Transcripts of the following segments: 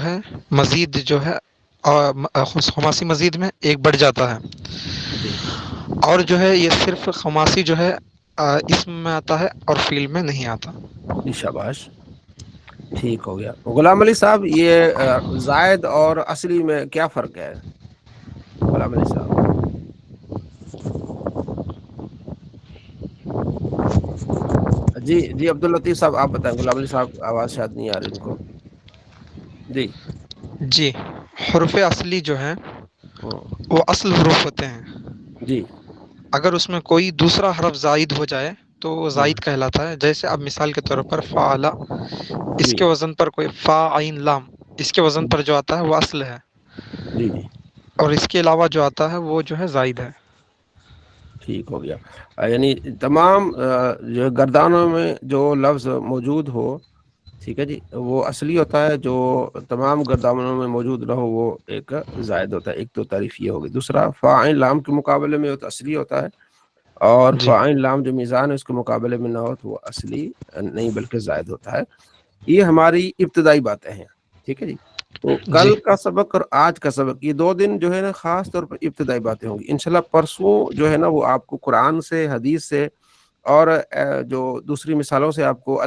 ہے مزید جو ہے خماسی مزید میں ایک بڑھ جاتا ہے، جی اور جو ہے یہ صرف خماسی جو ہے اسم میں آتا ہے اور فیل میں نہیں آتا۔ جی شاباش، ٹھیک ہو گیا۔ غلام علی صاحب، یہ زائد اور اصلی میں کیا فرق ہے؟ غلام علی صاحب جی جی، عبداللطیف صاحب آپ بتائیں۔ غلام علی صاحب آواز شاید نہیں آ رہی ان کو۔ جی جی، حروف اصلی جو ہیں ہوں، وہ اصل حروف ہوتے ہیں، جی اگر اس میں کوئی دوسرا حرف زائد ہو جائے تو وہ ہوں، زائد کہلاتا ہے۔ جیسے اب مثال کے طور پر فعلا، اس جی کے وزن پر کوئی فا عین لام، اس کے وزن پر جو آتا ہے وہ اصل ہے، جی جی، اور اس کے علاوہ جو آتا ہے وہ جو ہے زائد ہے۔ ٹھیک ہو گیا۔ یعنی تمام جو گردانوں میں جو لفظ موجود ہو، ٹھیک ہے جی، وہ اصلی ہوتا ہے۔ جو تمام گردانوں میں موجود نہ ہو وہ ایک زائد ہوتا ہے۔ ایک تو تعریف یہ ہوگی۔ دوسرا، فاعل لام کے مقابلے میں وہ تو اصلی ہوتا ہے، اور جی فاعل لام جو میزان ہے اس کے مقابلے میں نہ ہو تو وہ اصلی نہیں بلکہ زائد ہوتا ہے۔ یہ ہماری ابتدائی باتیں ہیں، ٹھیک ہے جی۔ تو جی کل کا سبق اور آج کا سبق، یہ 2 دن جو ہے نا خاص طور پر ابتدائی باتیں ہوں گی۔ انشاءاللہ پرسوں جو ہے نا وہ آپ کو قرآن سے، حدیث سے، اور جو دوسری مثالوں سے آپ کو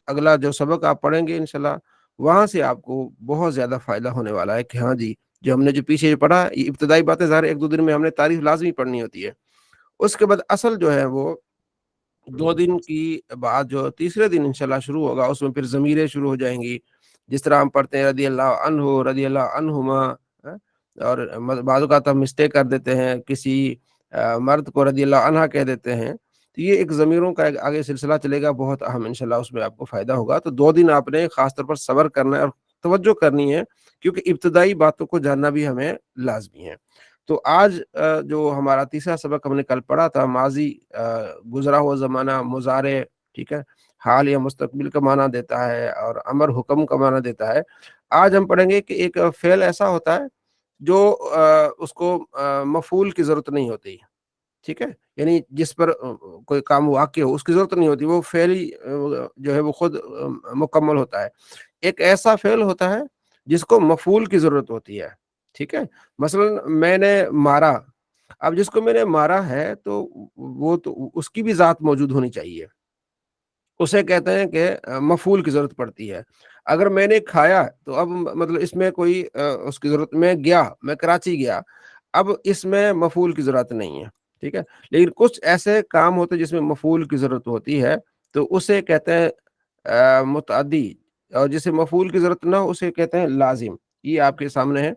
اگلا جو سبق آپ پڑھیں گے انشاءاللہ، وہاں سے آپ کو بہت زیادہ فائدہ ہونے والا ہے کہ ہاں جی، جو ہم نے جو پیچھے پڑھا یہ ابتدائی باتیں ظاہر 1-2 دن میں ہم نے تعریف لازمی پڑھنی ہوتی ہے۔ اس کے بعد اصل جو ہے وہ 2 دن کی بعد جو تیسرے دن انشاءاللہ شروع ہوگا، اس میں پھر ضمیریں شروع ہو جائیں گی، جس طرح ہم پڑھتے ہیں رضی اللہ عنہ، رضی اللہ عنہما، اور بعض اوقات ہم مسٹیک کر دیتے ہیں، کسی مرد کو رضی اللہ عنہ کہہ دیتے ہیں۔ تو یہ ایک ضمیروں کا ایک آگے سلسلہ چلے گا، بہت اہم انشاءاللہ، اس میں آپ کو فائدہ ہوگا۔ تو 2 دن آپ نے خاص طور پر صبر کرنا ہے اور توجہ کرنی ہے، کیونکہ ابتدائی باتوں کو جاننا بھی ہمیں لازمی ہے۔ تو آج جو ہمارا تیسرا سبق ہم نے کل پڑھا تھا، ماضی گزرا ہوا زمانہ مضارع، ٹھیک ہے، حال یا مستقبل کا معنی دیتا ہے، اور امر حکم کا معنی دیتا ہے۔ آج ہم پڑھیں گے کہ ایک فعل ایسا ہوتا ہے جو اس کو مفعول کی ضرورت نہیں ہوتی، ٹھیک ہے، یعنی جس پر کوئی کام واقع ہو اس کی ضرورت نہیں ہوتی، وہ فعل ہی جو ہے وہ خود مکمل ہوتا ہے۔ ایک ایسا فعل ہوتا ہے جس کو مفعول کی ضرورت ہوتی ہے، ٹھیک ہے۔ مثلا میں نے مارا، اب جس کو میں نے مارا ہے تو وہ تو اس کی بھی ذات موجود ہونی چاہیے، اسے کہتے ہیں کہ مفعول کی ضرورت پڑتی ہے۔ اگر میں نے کھایا تو اب مطلب اس میں کوئی اس کی ضرورت، میں کراچی گیا، اب اس میں مفعول کی ضرورت نہیں ہے، ٹھیک ہے۔ لیکن کچھ ایسے کام ہوتے ہیں جس میں مفعول کی ضرورت ہوتی ہے، تو اسے کہتے ہیں متعدی، اور جسے مفعول کی ضرورت نہ ہو اسے کہتے ہیں لازم۔ یہ آپ کے سامنے ہے،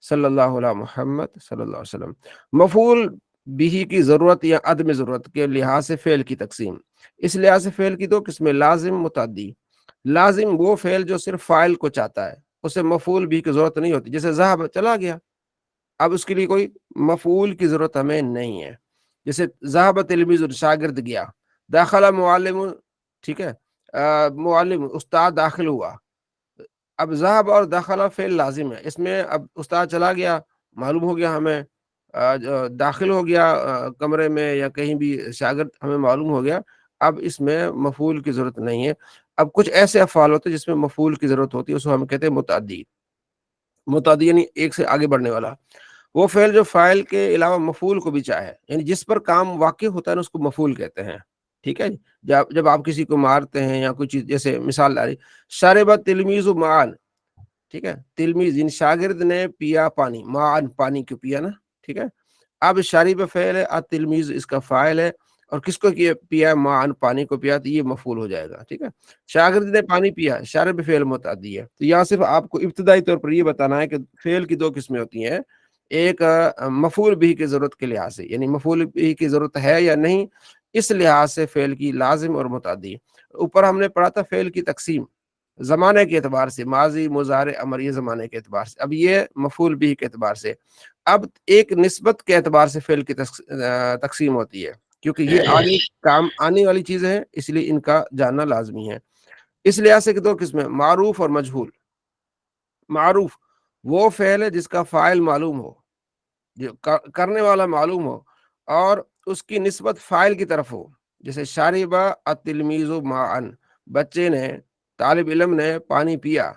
صلی اللہ علیہ محمد صلی اللہ علیہ وسلم۔ مفعول بھی کی ضرورت یا عدم ضرورت کے لحاظ سے فعل کی تقسیم، اس لحاظ سے فعل کی 2 قسمیں، لازم، متعدی۔ لازم وہ فعل جو صرف فاعل کو چاہتا ہے، اسے مفعول بھی کی ضرورت نہیں ہوتی، جیسے ذهب، چلا گیا، اب اس کے لیے کوئی مفعول کی ضرورت ہمیں نہیں ہے۔ جیسے ذهب تلمیذ، شاگرد گیا، داخلہ معلم، ٹھیک ہے، معلم استاد داخل ہوا۔ اب ذهب اور داخلہ فعل لازم ہے، اس میں اب استاد چلا گیا، معلوم ہو گیا ہمیں، داخل ہو گیا کمرے میں یا کہیں بھی، شاگرد ہمیں معلوم ہو گیا، اب اس میں مفعول کی ضرورت نہیں ہے۔ اب کچھ ایسے افعال ہوتے ہیں جس میں مفعول کی ضرورت ہوتی ہے، اس کو ہم کہتے ہیں متعدی۔ متعدی یعنی ایک سے آگے بڑھنے والا، وہ فعل جو فاعل کے علاوہ مفعول کو بھی چاہے، یعنی جس پر کام واقع ہوتا ہے نا اس کو مفعول کہتے ہیں، ٹھیک ہے۔ جب آپ کسی کو مارتے ہیں یا کوئی چیز، جیسے مثال داری، شرب التلمیذ معا، ٹھیک ہے، تلمیذ ان شاگرد نے پیا پانی، معن پانی کو پیا نا، ٹھیک ہے۔ اب شارب فعل ہے، التلمیذ اس کا فاعل ہے، اور کس کو پیا؟ معن پانی کو پیا، تو یہ مفعول ہو جائے گا، ٹھیک ہے۔ شاگرد نے پانی پیا، شارب فعل متعدی ہے۔ تو یہاں صرف آپ کو ابتدائی طور پر یہ بتانا ہے کہ فعل کی 2 قسمیں ہوتی ہیں، ایک مفعول بھی کی ضرورت کے لحاظ سے، یعنی مفعول بھی کی ضرورت ہے یا نہیں، اس لحاظ سے فعل کی لازم اور متعدی۔ اوپر ہم نے پڑھا تھا فعل کی تقسیم زمانے کے اعتبار سے، ماضی، مضارع، امر، یہ زمانے کے اعتبار سے۔ اب یہ مفعول بھی کے اعتبار سے، اب ایک نسبت کے اعتبار سے فعل کی تقسیم ہوتی ہے، کیونکہ یہ آنے والی چیزیں ہیں، اس لیے ان کا جاننا لازمی ہے۔ اس لحاظ سے کہ 2 قسمیں، معروف اور مجہول۔ معروف وہ فعل ہے جس کا فاعل معلوم ہو، جو کرنے والا معلوم ہو، اور اس کی نسبت فاعل کی طرف ہو، جیسے شاربہ التلمیذ معا، بچے نے، طالب علم نے پانی پیا،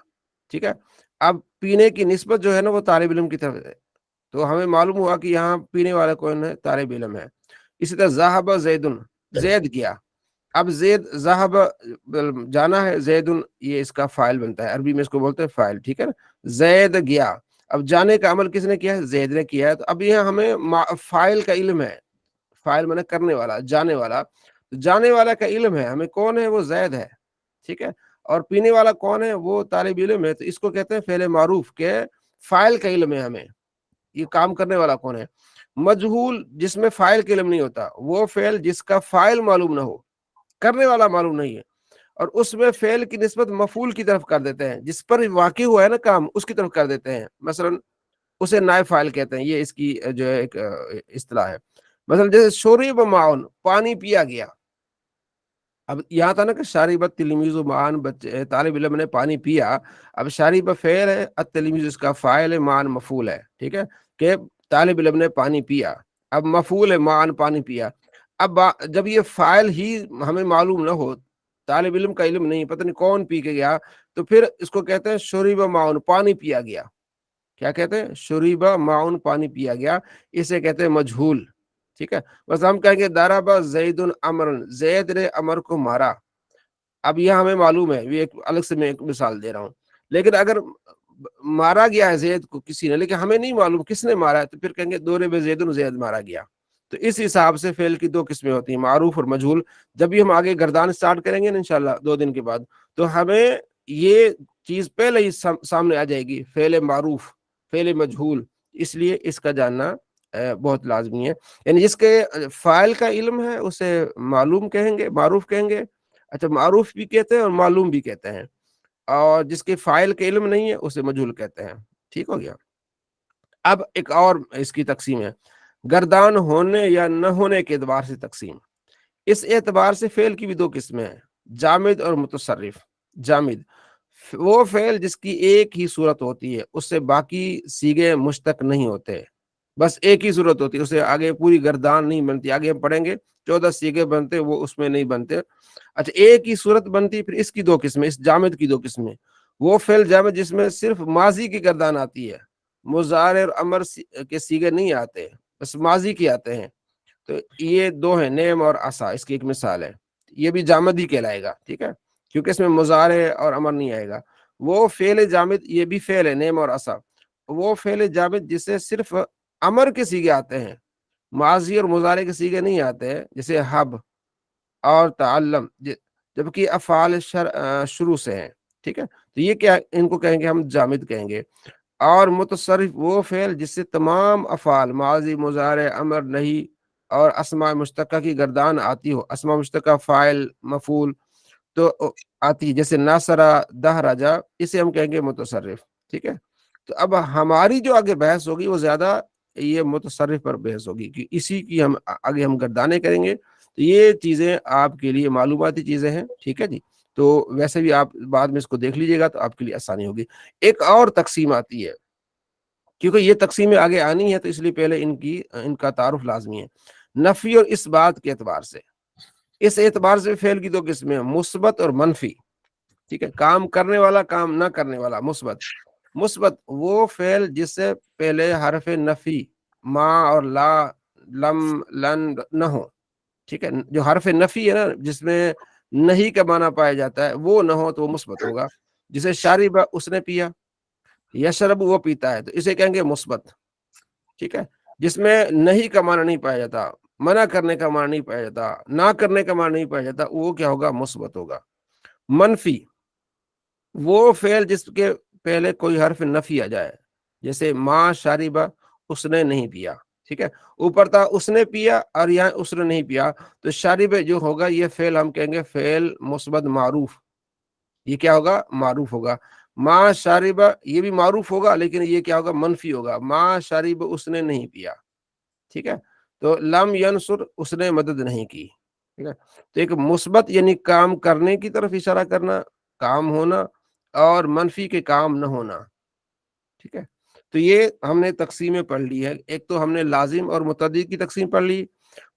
ٹھیک ہے۔ اب پینے کی نسبت جو ہے نا وہ طالب علم کی طرف ہے، تو ہمیں معلوم ہوا کہ یہاں پینے والا کون ہے؟ طالب علم ہے۔ اسی طرح ذہب زیدن، زید گیا، اب زید ذہب جانا ہے، زیدن یہ اس کا فاعل بنتا ہے، عربی میں اس کو بولتے ہیں فاعل، ٹھیک ہے نا، زید گیا، اب جانے کا عمل کس نے کیا ہے؟ زید نے کیا ہے، تو اب یہ ہمیں فاعل کا علم ہے، فاعل مانے کرنے والا، جانے والا، جانے والا کا علم ہے ہمیں، کون ہے؟ وہ زید ہے، ٹھیک ہے، اور پینے والا کون ہے؟ وہ طالب علم ہے، تو اس کو کہتے ہیں فعل معروف کے فاعل کا علم ہے ہمیں، یہ کام کرنے والا کون ہے؟ مجہول جس میں فاعل کا علم نہیں ہوتا، وہ فعل جس کا فاعل معلوم نہ ہو، کرنے والا معلوم نہیں ہے، اور اس میں فعل کی نسبت مفعول کی طرف کر دیتے ہیں، جس پر واقع ہوا ہے نا کام اس کی طرف کر دیتے ہیں، مثلا اسے نائب فاعل کہتے ہیں، یہ اس کی جو ہے ایک اصطلاح ہے۔ مثلا جیسے شرب معاون، پانی پیا گیا، اب یہاں تھا نا کہ شاربت تلمیذ معان، بچے طالب علم نے پانی پیا، اب شارب فعل ہے، التلمیذ اس کا فاعل ہے، معان مفعول ہے، ٹھیک ہے، کہ طالب علم نے پانی پیا، اب مفعول ہے معان پانی پیا، اب جب یہ فاعل ہی ہمیں معلوم نہ ہو، طالب علم کا علم نہیں، پتہ نہیں کون پی کے گیا، تو پھر اس کو کہتے ہیں شرب معاون، پانی پیا گیا، کیا کہتے ہیں؟ شرب معاون، پانی پیا گیا، اسے کہتے ہیں مجہول، ٹھیک ہے۔ بس ہم کہیں گے ضرب زید عمرا، زید نے عمر کو مارا، اب یہ ہمیں معلوم ہے، یہ ایک الگ سے میں ایک مثال دے رہا ہوں، لیکن اگر مارا گیا ہے زید کو کسی نے، لیکن ہمیں نہیں معلوم کس نے مارا ہے، تو پھر کہیں گے ضرب زید، زید مارا گیا۔ تو اس حساب سے فعل کی دو قسمیں ہوتی ہیں، معروف اور مجہول۔ جب بھی ہم آگے گردان سٹارٹ کریں گے نا انشاءاللہ 2 دن کے بعد، تو ہمیں یہ چیز پہلے ہی سامنے آ جائے گی، فعل معروف، فعل مجہول، اس لیے اس کا جاننا بہت لازمی ہے، یعنی جس کے فاعل کا علم ہے اسے معلوم کہیں گے، معروف کہیں گے، اچھا معروف بھی کہتے ہیں اور معلوم بھی کہتے ہیں، اور جس کے فاعل کا علم نہیں ہے اسے مجہول کہتے ہیں، ٹھیک ہو گیا۔ اب ایک اور اس کی تقسیم ہے، گردان ہونے یا نہ ہونے کے اعتبار سے تقسیم، اس اعتبار سے فعل کی بھی 2 قسمیں ہیں، جامد اور متصرف۔ جامد وہ فعل جس کی ایک ہی صورت ہوتی ہے، اس سے باقی صیغے مشتق نہیں ہوتے، بس ایک ہی صورت ہوتی ہے، اسے آگے پوری گردان نہیں بنتی، آگے ہم پڑھیں گے 14 صیغے بنتے، وہ اس میں نہیں بنتے، اچھا ایک ہی صورت بنتی۔ پھر اس کی 2 قسمیں، اس جامد کی 2 قسمیں، وہ فعل جامد جس میں صرف ماضی کی گردان آتی ہے، مضارع اور امر کے صیغے نہیں آتے، بس ماضی کے آتے ہیں، تو یہ 2 ہیں، نعم اور عصا، اس کی ایک مثال ہے، یہ بھی جامد ہی کہلائے گا، ٹھیک ہے، کیونکہ اس میں مضارع اور امر نہیں آئے گا۔ وہ فعل جامد، یہ بھی فعل ہے، نعم اور عصا، وہ فعل جامد جسے صرف امر کے صیغے آتے ہیں، ماضی اور مضارع کے صیغے نہیں آتے ہیں، جیسے حب اور تعلم، جبکہ افعال شروع سے ہیں، ٹھیک ہے، تو یہ کیا، ان کو کہیں گے ہم جامد کہیں گے۔ اور متصرف وہ فعل جس سے تمام افعال، ماضی، مضارع، امر، نہیں اور اسماء مشتقہ کی گردان آتی ہو، اسماء مشتقہ فاعل مفعول تو آتی، جیسے ناصرہ، دہرجہ، اسے ہم کہیں گے متصرف، ٹھیک ہے۔ تو اب ہماری جو آگے بحث ہوگی وہ زیادہ یہ متصرف پر بحث ہوگی، کہ اسی کی ہم آگے ہم گردانے کریں گے، تو یہ چیزیں آپ کے لیے معلوماتی چیزیں ہیں، ٹھیک ہے جی، تو ویسے بھی آپ بعد میں اس کو دیکھ لیجئے گا تو آپ کے لیے آسانی ہوگی۔ ایک اور تقسیم آتی ہے، کیونکہ یہ تقسیمیں آگے آنی ہے تو اس لیے پہلے ان کا تعارف لازمی ہے، نفی اور اس بات کے اعتبار سے، اس اعتبار سے فعل کی 2 قسمیں ہیں، مثبت اور منفی، ٹھیک ہے، کام کرنے والا، کام نہ کرنے والا، مثبت۔ مثبت وہ فعل جس سے پہلے حرف نفی، ما اور لا، لم، لن نہ ہو، ٹھیک ہے، جو حرف نفی ہے نا، جس میں نہیں کا معنی پایا جاتا ہے، وہ نہ ہو تو وہ مثبت ہوگا، جسے شارب، اس نے پیا، یشرب وہ پیتا ہے، تو اسے کہیں گے مثبت، ٹھیک ہے، جس میں نہیں کا معنی نہیں پایا جاتا، منع کرنے کا معنی نہیں پایا جاتا، نہ کرنے کا معنی نہیں پایا جاتا، وہ کیا ہوگا؟ مثبت ہوگا۔ منفی وہ فعل جس کے پہلے کوئی حرف نفی آ جائے، جیسے ما شاربہ، اس نے نہیں پیا، ٹھیک ہے، اوپر تھا اس نے پیا اور یہاں اس نے نہیں پیا، تو شاربہ جو ہوگا یہ فعل ہم کہیں گے فعل مثبت معروف، یہ کیا ہوگا؟ معروف ہوگا۔ ما شاربہ یہ بھی معروف ہوگا، لیکن یہ کیا ہوگا؟ منفی ہوگا، ما شاربہ اس نے نہیں پیا، ٹھیک ہے، تو لم ینصر اس نے مدد نہیں کی، ٹھیک ہے، تو ایک مثبت یعنی کام کرنے کی طرف اشارہ کرنا، کام ہونا، اور منفی کے کام نہ ہونا، ٹھیک ہے، تو یہ ہم نے تقسیمیں پڑھ لی ہے، ایک تو ہم نے لازم اور متعدی کی تقسیم پڑھ لی،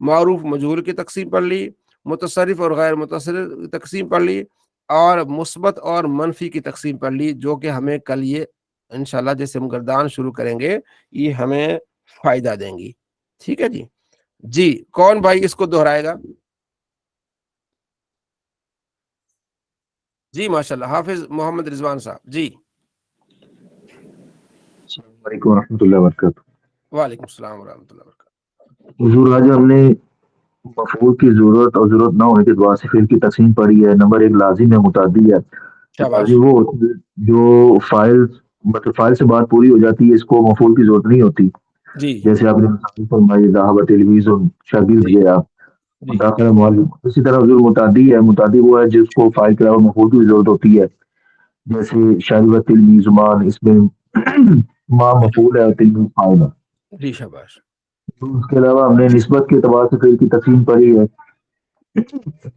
معروف مجہول کی تقسیم پڑھ لی، متصرف اور غیر متصرف کی تقسیم پڑھ لی، اور مثبت اور منفی کی تقسیم پڑھ لی، جو کہ ہمیں کل یہ انشاءاللہ جیسے ہم گردان شروع کریں گے یہ ہمیں فائدہ دیں گی. ٹھیک ہے جی. جی کون بھائی اس کو دہرائے گا؟ جی ماشاءاللہ حافظ محمد رضوان صاحب. جی السلام علیکم ورحمۃ اللہ وبرکاتہ. وعلیکم السلام ورحمۃ اللہ وبرکاتہ. حضور آج ہم نے مفعول کی ضرورت اور ضرورت نہ ہونے کے اعتبار سے فعل کی تقسیم پڑھی ہے. نمبر ایک لازم ہے، متعدی ہے. شاباش. لازم وہ ہوتی ہے جو فائل مطلب فائل سے بات پوری ہو جاتی ہے، اس کو مفعول کی ضرورت نہیں ہوتی. جی جیسے آپ نے مثال فرمائی ذهب ٹیلی ویژن، شاگرد جی گیا، جی داخلہ معلم. اسی طرح حضور متعدی ہے. متعدی وہ ہے جس کو فائل کے علاوہ مفعول کی ضرورت ہوتی ہے. جیسے شاگرد تلمیذ، اس میں ماں مفعول ہے اور تلمیذ فاعل ہے. جی شاباش. اس کے علاوہ ہم نے نسبت کے اعتبار سے فعل کی تقسیم پڑھی ہے.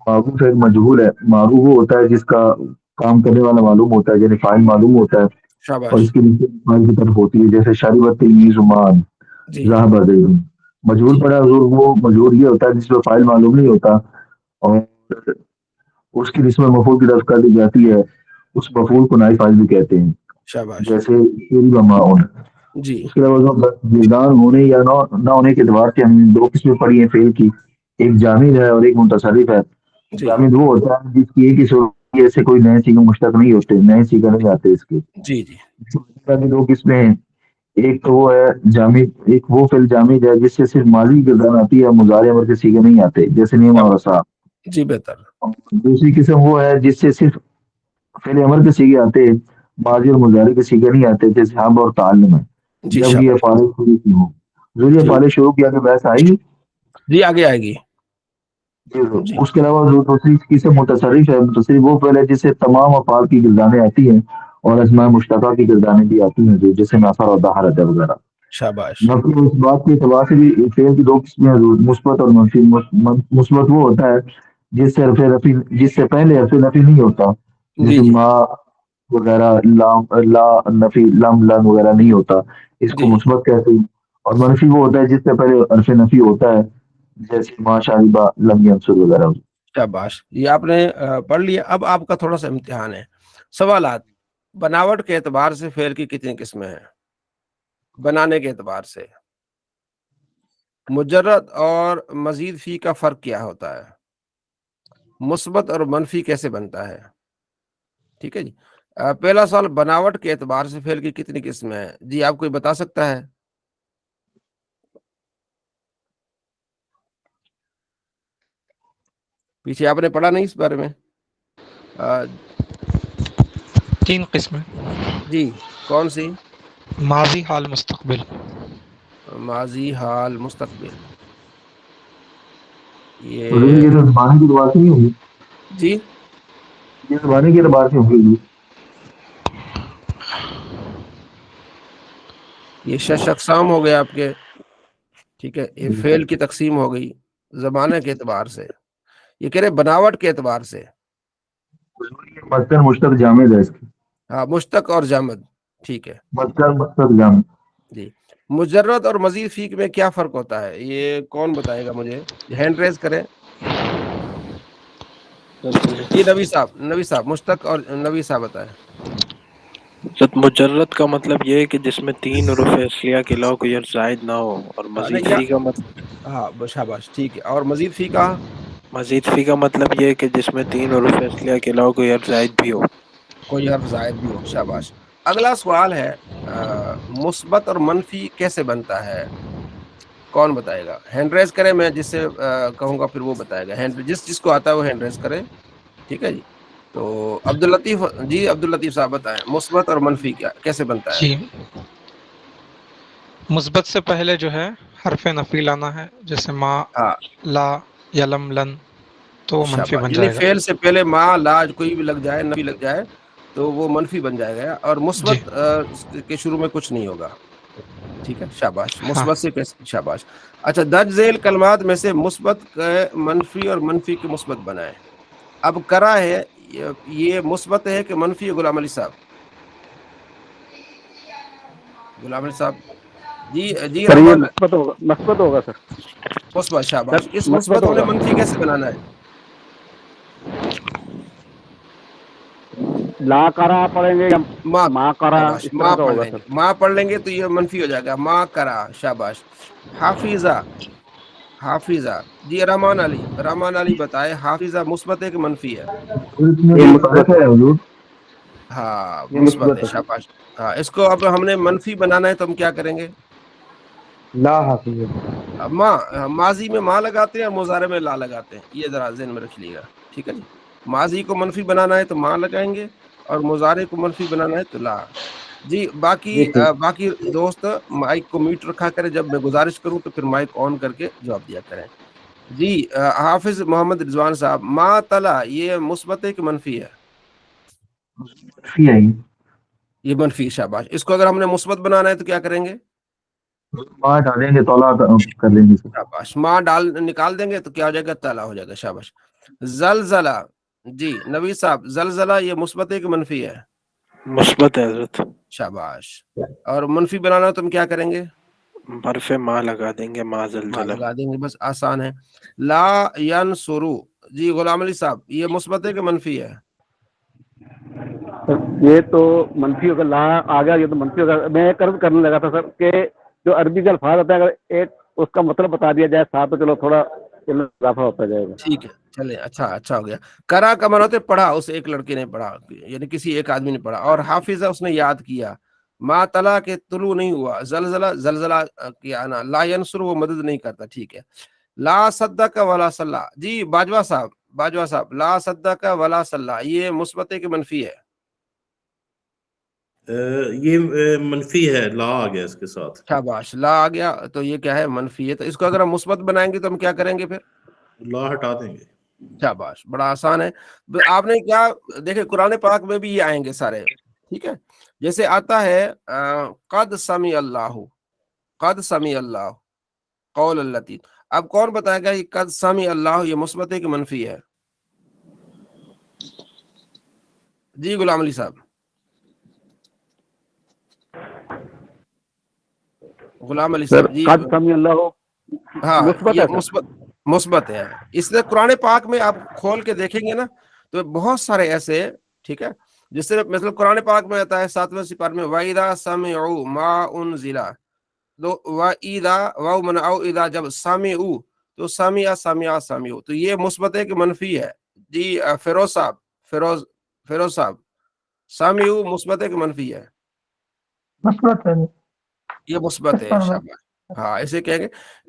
معروف ایک مجہول ہے. معروف وہ ہوتا ہے جس کا کام کرنے والا معلوم ہوتا ہے، یعنی فاعل معلوم ہوتا ہے اور شاباش. اس کی نسبت فاعل کی طرف ہوتی ہے. جیسے شاگرد تلمیذ عمان، جی ذهب زید. مجہول جی پڑا حضور وہ مجہول یہ ہوتا ہے جس میں فاعل معلوم نہیں ہوتا اور اس کی نسبت مفعول کی طرف کر دی جاتی ہے. اس مفعول کو نائب فاعل بھی کہتے ہیں. شاباش. جیسے شریب معاون. جی اس کے علاوہ جردان ہونے یا نہ ہونے کے اعتبار سے ہم نے دو قسمیں پڑھی ہیں فعل کی. ایک جامد ہے اور ایک متصرف ہے. جی جامد وہ ہوتا ہے جس کی ایک ہی صورت سے کوئی نئے سیگے مشتق نہیں ہوتے، نئے سیگے نہیں آتے اس کے. جی جی کی دو قسمیں ہیں. ایک تو وہ ہے جامد، ایک وہ فعل جامد ہے جس سے صرف ماضی کی گردان آتی ہے، مضارع امر کے سیگے نہیں آتے، جیسے نعم اور شاباش. عصا. جی بہتر. دوسری قسم وہ ہے جس سے صرف فعل امر کے سیگے آتے، ماضی اور مضارع کے سیگے نہیں آتے، جیسے ہم اور تعلم ہے. جی جب یہ شاباش. افعال شروع کی ہوں، جو یہ جی افعال شروع کیا تو بحث آئے گی. جی آگے آئے گی. جی اس کے علاوہ جو دوسری قسم متصرف ہے. متصرف وہ فعل ہے جس سے تمام افعال کی گردانیں آتی ہیں اور اسماء مشتقہ کی گردانیں بھی آتی ہیں، جو جیسے نصر اور دہرت ہے وغیرہ. شاباش. نفی اور اس بات کے اعتبار سے بھی فعل کی دو قسمیں ہیں، مثبت اور منفی. مثبت وہ ہوتا ہے جس سے پہلے حرف نفی نہیں ہوتا، جی جیسے جی ما وغیرہ، لام لا نفی، لم لن وغیرہ نہیں ہوتا، اس کو جی مثبت کہتے ہیں. اور منفی وہ ہوتا ہے جس سے پہلے حرف نفی ہوتا ہے، جیسے ما شاربہ لم ینصر وغیرہ. شاباش. یہ آپ نے پڑھ لیا. اب آپ کا تھوڑا سا امتحان ہے. سوالات. بناوٹ کے اعتبار سے فعل کی کتنی قسمیں ہیں؟ بنانے کے اعتبار سے مجرد اور مزید فی کا فرق کیا ہوتا ہے؟ مثبت اور منفی کیسے بنتا ہے؟ ٹھیک ہے جی. پہلا سوال، بناوٹ کے اعتبار سے فعل کی کتنی قسمیں ہیں؟ جی آپ کوئی بتا سکتا ہے؟ پیچھے آپ نے پڑھا نہیں اس بارے میں؟ 3 قسمیں. جی کون سی؟ ماضی، حال، مستقبل. ماضی، حال، مستقبل. لیکن یہ یہ تو زبان کی اعتبار سے نہیں ہوگی، جی یہ زبان کے اعتبار سے ہوگی. یہ شش اقسام ہو گئے آپ کے. ٹھیک ہے. یہ فعل کی تقسیم ہو گئی زمانے کے اعتبار سے. یہ کہہ رہے بناوٹ کے اعتبار سے. مصدر مشتق جامد ہے اس کی. ہاں مشتق اور جامد. ٹھیک ہے مصدر مشتق جامد. جی. مجرد اور مزید فی میں کیا فرق ہوتا ہے؟ یہ کون بتائے گا مجھے؟ ہینڈ ریز کریں. جی نبی صاحب مشتق اور نبی صاحب بتائیں. مجرد کا مطلب یہ ہے کہ جس میں 3 حروف اصلیہ کے علاوہ کوئی حرف زائد نہ ہو، اور مزید نہیں فی کا مطلب ہاں شاباش. ٹھیک ہے. اور مزید فی کا؟ مزید فی کا مطلب یہ ہے کہ جس میں 3 حروف اصلیہ کے علاوہ کوئی حرف زائد بھی ہو. کوئی حرف زائد بھی ہو. شاباش. اگلا سوال ہے مثبت اور منفی کیسے بنتا ہے؟ کون بتائے گا؟ ہینڈ ریز کرے. میں جس سے کہوں گا پھر وہ بتائے گا. جس کو آتا ہے وہ ہینڈ ریز کرے. ٹھیک ہے جی. تو عبداللطیف جی عبداللطیف صاحب بتائیں مثبت اور منفی کیا کیسے بنتا ہے؟ جی، مثبت سے پہلے جو ہے حرف نفی لانا ہے، جیسے ما، ہاں لا یا لم لن، تو وہ منفی شاباش. بن یعنی جائے گا. فعل سے پہلے ما لاج کوئی بھی لگ جائے، نبی لگ جائے تو وہ منفی بن جائے گا. اور جی مثبت کے شروع میں کچھ نہیں ہوگا. ٹھیک ہے. شاباش. ہاں. مثبت سے کیسے؟ شاباش. اچھا درج ذیل کلمات میں سے مثبت کے منفی اور منفی کے مثبت بنائے. اب کرا ہے یہ مثبت ہے کہ منفی ہے؟ غلام علی صاحب. غلام علی صاحب. جی جی سر یہ رحمان. مثبت ہوگا سر. مثبت. سر شاباش. اس مثبت مثبت ہونے ہوگا. منفی کیسے بنانا ہے؟ لا کرا پڑھیں گے یا ما ما کرا شاباش اس ما طرح کا پڑھ ہوگا لیں گے، سر؟ ما پڑھ لیں گے تو یہ منفی ہو جائے گا، ما کرا، شاباش. حافظہ، حافظہ جی رحمان علی بتائے حافظہ مثبت ہے کہ منفی ہے؟ اس میں یہ بھی فرق مثبت ہے، ہے حضور. ہاں یہ مثبت مثبت ہے، ہے. شاباش. ہاں اس کو اب ہم نے منفی بنانا ہے تو ہم کیا کریں گے؟ لا حافظ ہے. ماضی میں ماں لگاتے ہیں اور مضارع میں لا لگاتے ہیں، یہ ذرا ذہن میں رکھ لیے گا، ٹھیک ہے جی. ماضی کو منفی بنانا ہے تو ماں لگائیں گے، اور مضارع کو منفی بنانا ہے تو لا. جی جی ٹھیک. باقی دوست مائک کو میوٹ رکھا کرے، جب میں گزارش کروں تو پھر مائک آن کر کے جواب دیا کریں. جی حافظ محمد رضوان صاحب، ما تلا یہ مثبت ہے کہ منفی ہے؟ منفی ہے یہ منفی، شاباش. اس کو اگر ہم نے مثبت بنانا ہے تو کیا کریں گے؟ ماں ڈالیں گے تولا کر لیں گے. شاباش. ماں نکال دیں گے تو کیا ہو جائے گا؟ تالا ہو جائے گا، شاباش. زلزلہ جی نوید صاحب، زلزلہ یہ مثبت ہے کہ منفی ہے؟ مثبت ہے حضرت. شاباش. اور منفی بنانا تو ہم کیا کریں گے؟ حرف ما لگا دیں گے، ما ماں زلزلہ. لگا دیں گے، بس آسان ہے. لا ینصرو جی غلام علی صاحب، یہ مثبت ہے کہ منفی ہے؟ یہ تو منفی ہوگا، لا آ گیا یہ تو منفی ہوگا. میں قرض کرنے لگا تھا سر کہ جو عربی کا الفاظ ہوتا ہے اگر ایک اس کا مطلب بتا دیا جائے ساتھ تو چلو تھوڑا اضافہ ہوتا جائے گا. ٹھیک ہے چلے، اچھا ہو گیا. کرا کا من ہوتے پڑھا، اس ایک لڑکے نے پڑھا، یعنی کسی ایک آدمی نے پڑھا. اور حافظہ اس نے یاد کیا. ما تلا کے طلوع نہیں ہوا، زلزلہ کیا نا. لا ینصر وہ مدد نہیں کرتا، ٹھیک ہے. لا صدق ولا صلی جی باجوہ صاحب لا صدق ولا صلی یہ مثبت ہے کہ منفی ہے؟ یہ منفی ہے، لا آ گیا اس کے ساتھ. شاباش. لا آ گیا تو یہ کیا ہے؟ منفی ہے. تو اس کو اگر ہم مثبت بنائیں گے تو ہم کیا کریں گے پھر؟ لا ہٹا دیں گے. شاباش، بڑا آسان ہے. آپ نے کیا دیکھیں قرآن پاک میں بھی یہ آئیں گے سارے، ٹھیک ہے. جیسے آتا ہے قد سمی اللہ قول التی. اب کون بتائے گا یہ قد سمی اللہ یہ مثبت ہے کہ منفی ہے؟ جی غلام علی صاحب. غلام علی سر صاحب جی. قد سمی اللہ ہاں مثبت یہ ہے سر. مثبت ہے. اس لیے قرآن پاک میں آپ کھول کے دیکھیں گے نا تو بہت سارے ایسے، ٹھیک ہے. جس سے مثلا قرآن پاک میں آتا ہے 7ویں سپارے میں وَإِذَا سَمِعُوا مَا أُنزِلَ وَإِذَا وَمَنْعُوا اِذَا جب سَمِعُوا تو سَمِعُوا تو یہ مثبت ہے کہ منفی ہے؟ جی فیروز صاحب سَمِعُوا مثبت ہے کہ منفی ہے؟ مثبت ہے. یہ مثبت ہے، شاباش. ہاں ایسے کہیں گے.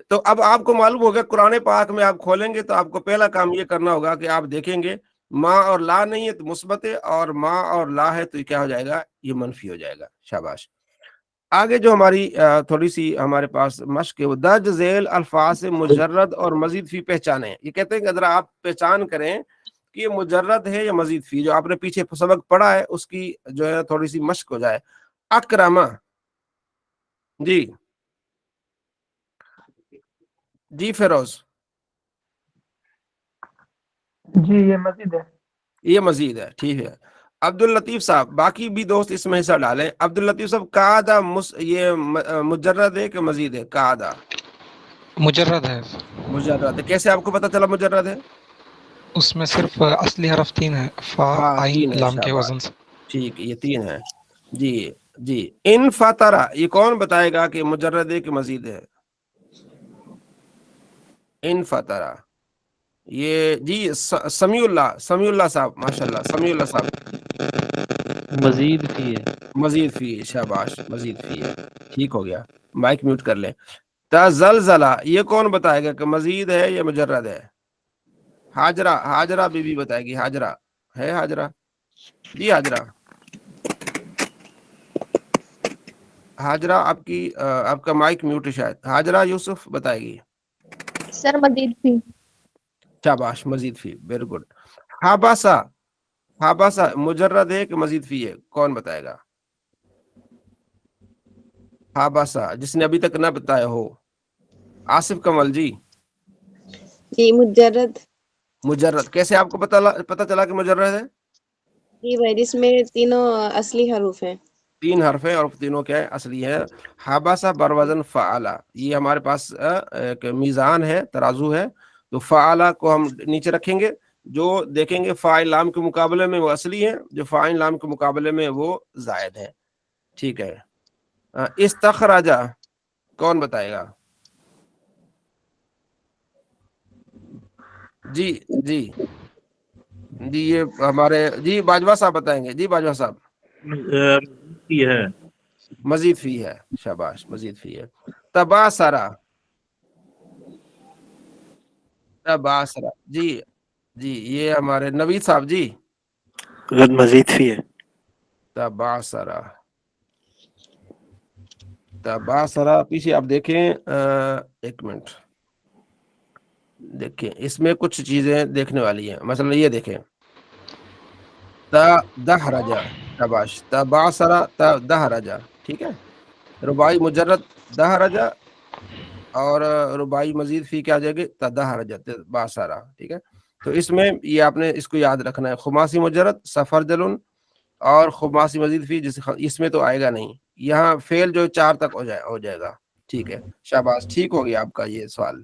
تو اب آپ کو معلوم ہوگا قرآن پاک میں آپ کھولیں گے تو آپ کو پہلا کام یہ کرنا ہوگا کہ آپ دیکھیں گے ماں اور لا نہیں ہے تو مثبت ہے، اور ماں اور لا ہے تو یہ کیا ہو جائے گا؟ یہ منفی ہو جائے گا. شاباش. آگے جو ہماری تھوڑی سی ہمارے پاس مشق ہے وہ درج ذیل الفاظ سے مجرد اور مزید فی پہچانے. یہ کہتے ہیں کہ اگر آپ پہچان کریں کہ یہ مجرد ہے یا مزید فی، جو آپ نے پیچھے سبق پڑھا ہے اس کی جو ہے تھوڑی سی مشق ہو جائے. اکرما جی فیروز جی یہ مزید ہے. یہ مزید ہے، ٹھیک ہے. عبد الطیف صاحب، باقی بھی دوست اس میں حصہ ڈالیں. عبد الطیف صاحب قاعدہ یہ مجرد ہے کہ مزید ہے؟ قاعدہ مجرد ہے. مجرد ہے. کیسے آپ کو پتا چلا مجرد ہے؟ اس میں صرف اصلی حرف 3 ہے، فا ہاں عین 3 ہے، لام کے شاباش. وزن سے. ٹھیک ہے یہ 3 ہے. جی ان فطرہ یہ کون بتائے گا کہ مجرد ہے کہ مزید ہے؟ ان فطرہ یہ جی سمیع اللہ صاحب، ماشاء اللہ سمیع اللہ صاحب. مزید فی ہے. مزید فی، شاباش مزید فی ہے، ٹھیک ہو گیا. مائک میوٹ کر لیں. تزلزلہ یہ کون بتائے گا کہ مزید ہے یا مجرد ہے؟ حاجرہ بی بی بتائے گی. حاجرہ ہے؟ حاجرہ جی حاجرہ آپ کا مائک میوٹ ہے شاید. حاجرہ یوسف بتائے گی. سر مزید فی. شاباش مزید فی، ویری گڈ. حاباسا مجرد ہے کہ مزید فی ہے؟ کون بتائے گا؟ حاباسا جس نے ابھی تک نہ بتایا ہو. آصف کمل جی. جی مجرد کیسے آپ کو پتا چلا کہ مجرد ہے؟ جی بھائی اس میں تینوں اصلی حروف ہیں. 3 حرف ہیں اور تینوں کیا ہے؟ اصلی ہے. حاباسا بروزن فعلا، یہ ہمارے پاس ایک میزان ہے، ترازو ہے. تو فعلا کو ہم نیچے رکھیں گے، جو دیکھیں گے فاعل لام کے مقابلے میں وہ اصلی ہے، جو فاعل لام کے مقابلے میں وہ زائد ہے. ٹھیک ہے. استخرجہ کون بتائے گا؟ جی جی جی یہ ہمارے جی باجوہ صاحب بتائیں گے. جی باجوہ صاحب. منفی ہے. مزید فی ہے. شاباش، مزید فی ہے. تباسرا. تباسرا جی جی یہ ہمارے نوید صاحب. جی مزید فی ہے. تباسرا. تباسرا پیچھے آپ دیکھیں. ایک منٹ دیکھیں، اس میں کچھ چیزیں دیکھنے والی ہیں. مثلا یہ دیکھیں، دہرجا. شاباش. تباسرا دہرجا. ٹھیک ہے. رباعی مجرد دہرجا اور رباعی مزید فی کیا جائے گی؟ تدہرجا تباسرا. ٹھیک ہے. تو اس میں یہ آپ نے اس کو یاد رکھنا ہے. خماسی مجرد سفر جلن اور خماسی مزید فی جس اس میں تو آئے گا نہیں. یہاں فعل جو 4 تک ہو جائے گا. ٹھیک ہے. شاباش، ٹھیک ہو گیا آپ کا یہ سوال.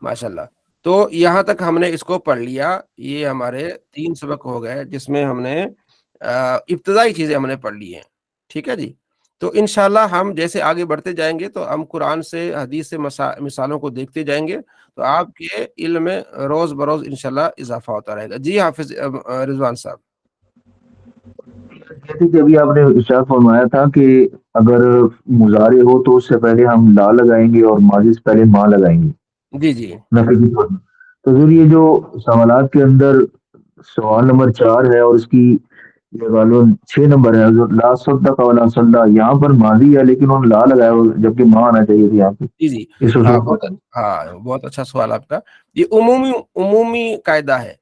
ماشاءاللہ. تو یہاں تک ہم نے اس کو پڑھ لیا. یہ ہمارے 3 سبق ہو گئے جس میں ہم نے ابتدائی چیزیں ہم نے پڑھ لی ہیں. ٹھیک ہے جی. تو انشاءاللہ ہم جیسے آگے بڑھتے جائیں گے تو ہم قرآن سے حدیث سے مثالوں کو دیکھتے جائیں گے تو آپ کے علم میں روز بروز انشاءاللہ اضافہ ہوتا رہے گا. جی حافظ رضوان صاحب. جیسے کہ ابھی آپ نے ارشاد فرمایا تھا کہ اگر مضارع ہو تو اس سے پہلے ہم لا لگائیں گے اور ماضی سے پہلے ماں لگائیں گے جی جی نفی کی طور پر. تو پھر یہ جو سوالات کے اندر سوال نمبر 4 ہے اور اس کی یہ غالباً 6 نمبر ہے، جو لا صدق ولا صلی، یہاں پر ماضی ہے لیکن انہوں نے لا لگایا ہوا جبکہ ماں آنا چاہیے تھی یہاں پہ. جی جی اس ہاں وجہ بہت اچھا سوال آپ کا. یہ عمومی قاعدہ ہے،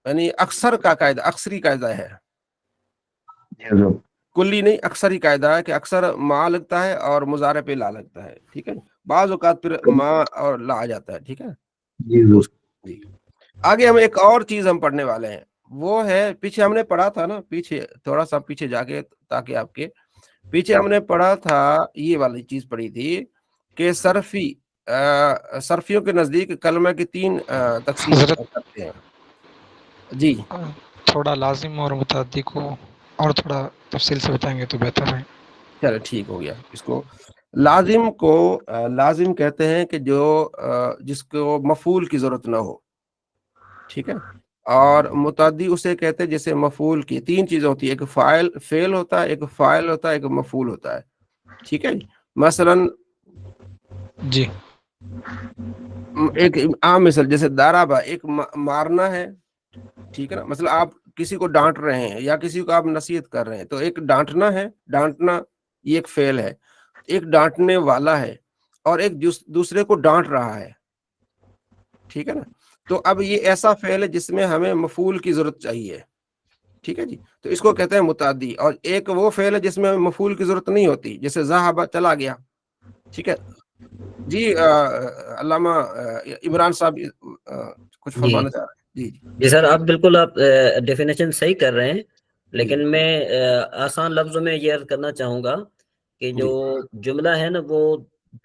یعنی اکثر کا قاعدہ، اکثری قاعدہ ہے. کلی نہیں، اکثر ہی قاعدہ ہے کہ اکثر ماں لگتا ہے اور مضارع پہ لا لگتا ہے. ٹھیک ہے. بعض اوقات پھر ماں اور لا آ جاتا ہے. ٹھیک ہے. جی جی آگے ہم ایک اور چیز ہم پڑھنے والے ہیں، وہ ہے پیچھے ہم نے پڑھا تھا نا، پیچھے تھوڑا سا پیچھے جا کے تاکہ آپ کے پیچھے ہم نے پڑھا تھا یہ والی چیز پڑھی تھی کہ صرفیوں کے نزدیک کلمہ کی 3 تقسیم حضرت کرتے ہیں. جی تھوڑا لازم اور متعدی کو اور تھوڑا تفصیل سے بتائیں گے تو بہتر ہے. چلو ٹھیک ہو گیا. اس کو لازم کو لازم کہتے ہیں کہ جو جس کو مفعول کی ضرورت نہ ہو. ٹھیک ہے. اور متعدی اسے کہتے ہیں جیسے مفعول کی 3 چیزیں ہوتی ہے، ایک فعل ہوتا ہے، ایک فاعل ہوتا ہے، ایک مفعول ہوتا ہے. ٹھیک ہے. مثلا جی ایک عام مثال جیسے دارابا ایک مارنا ہے. ٹھیک ہے نا. مثلا آپ کسی کو ڈانٹ رہے ہیں یا کسی کو آپ نصیحت کر رہے ہیں تو ایک ڈانٹنا ہے، ڈانٹنا یہ ایک فعل ہے. ایک ڈانٹنے والا ہے اور ایک دوسرے کو ڈانٹ رہا ہے. ٹھیک ہے نا. تو اب یہ ایسا فعل ہے جس میں ہمیں مفعول کی ضرورت چاہیے. ٹھیک ہے جی. تو اس کو کہتے ہیں متعدی. اور ایک وہ فعل ہے جس میں مفعول کی ضرورت نہیں ہوتی، جیسے ذہب چلا گیا. ٹھیک ہے. جی علامہ عمران صاحب کچھ جی فرمانا چاہ رہے ہیں. جی جی جی سر، آپ بالکل آپ ڈیفینیشن صحیح کر رہے ہیں، جی لیکن میں آسان لفظوں میں یہ عرض کرنا چاہوں گا کہ جو جی جملہ ہے نا وہ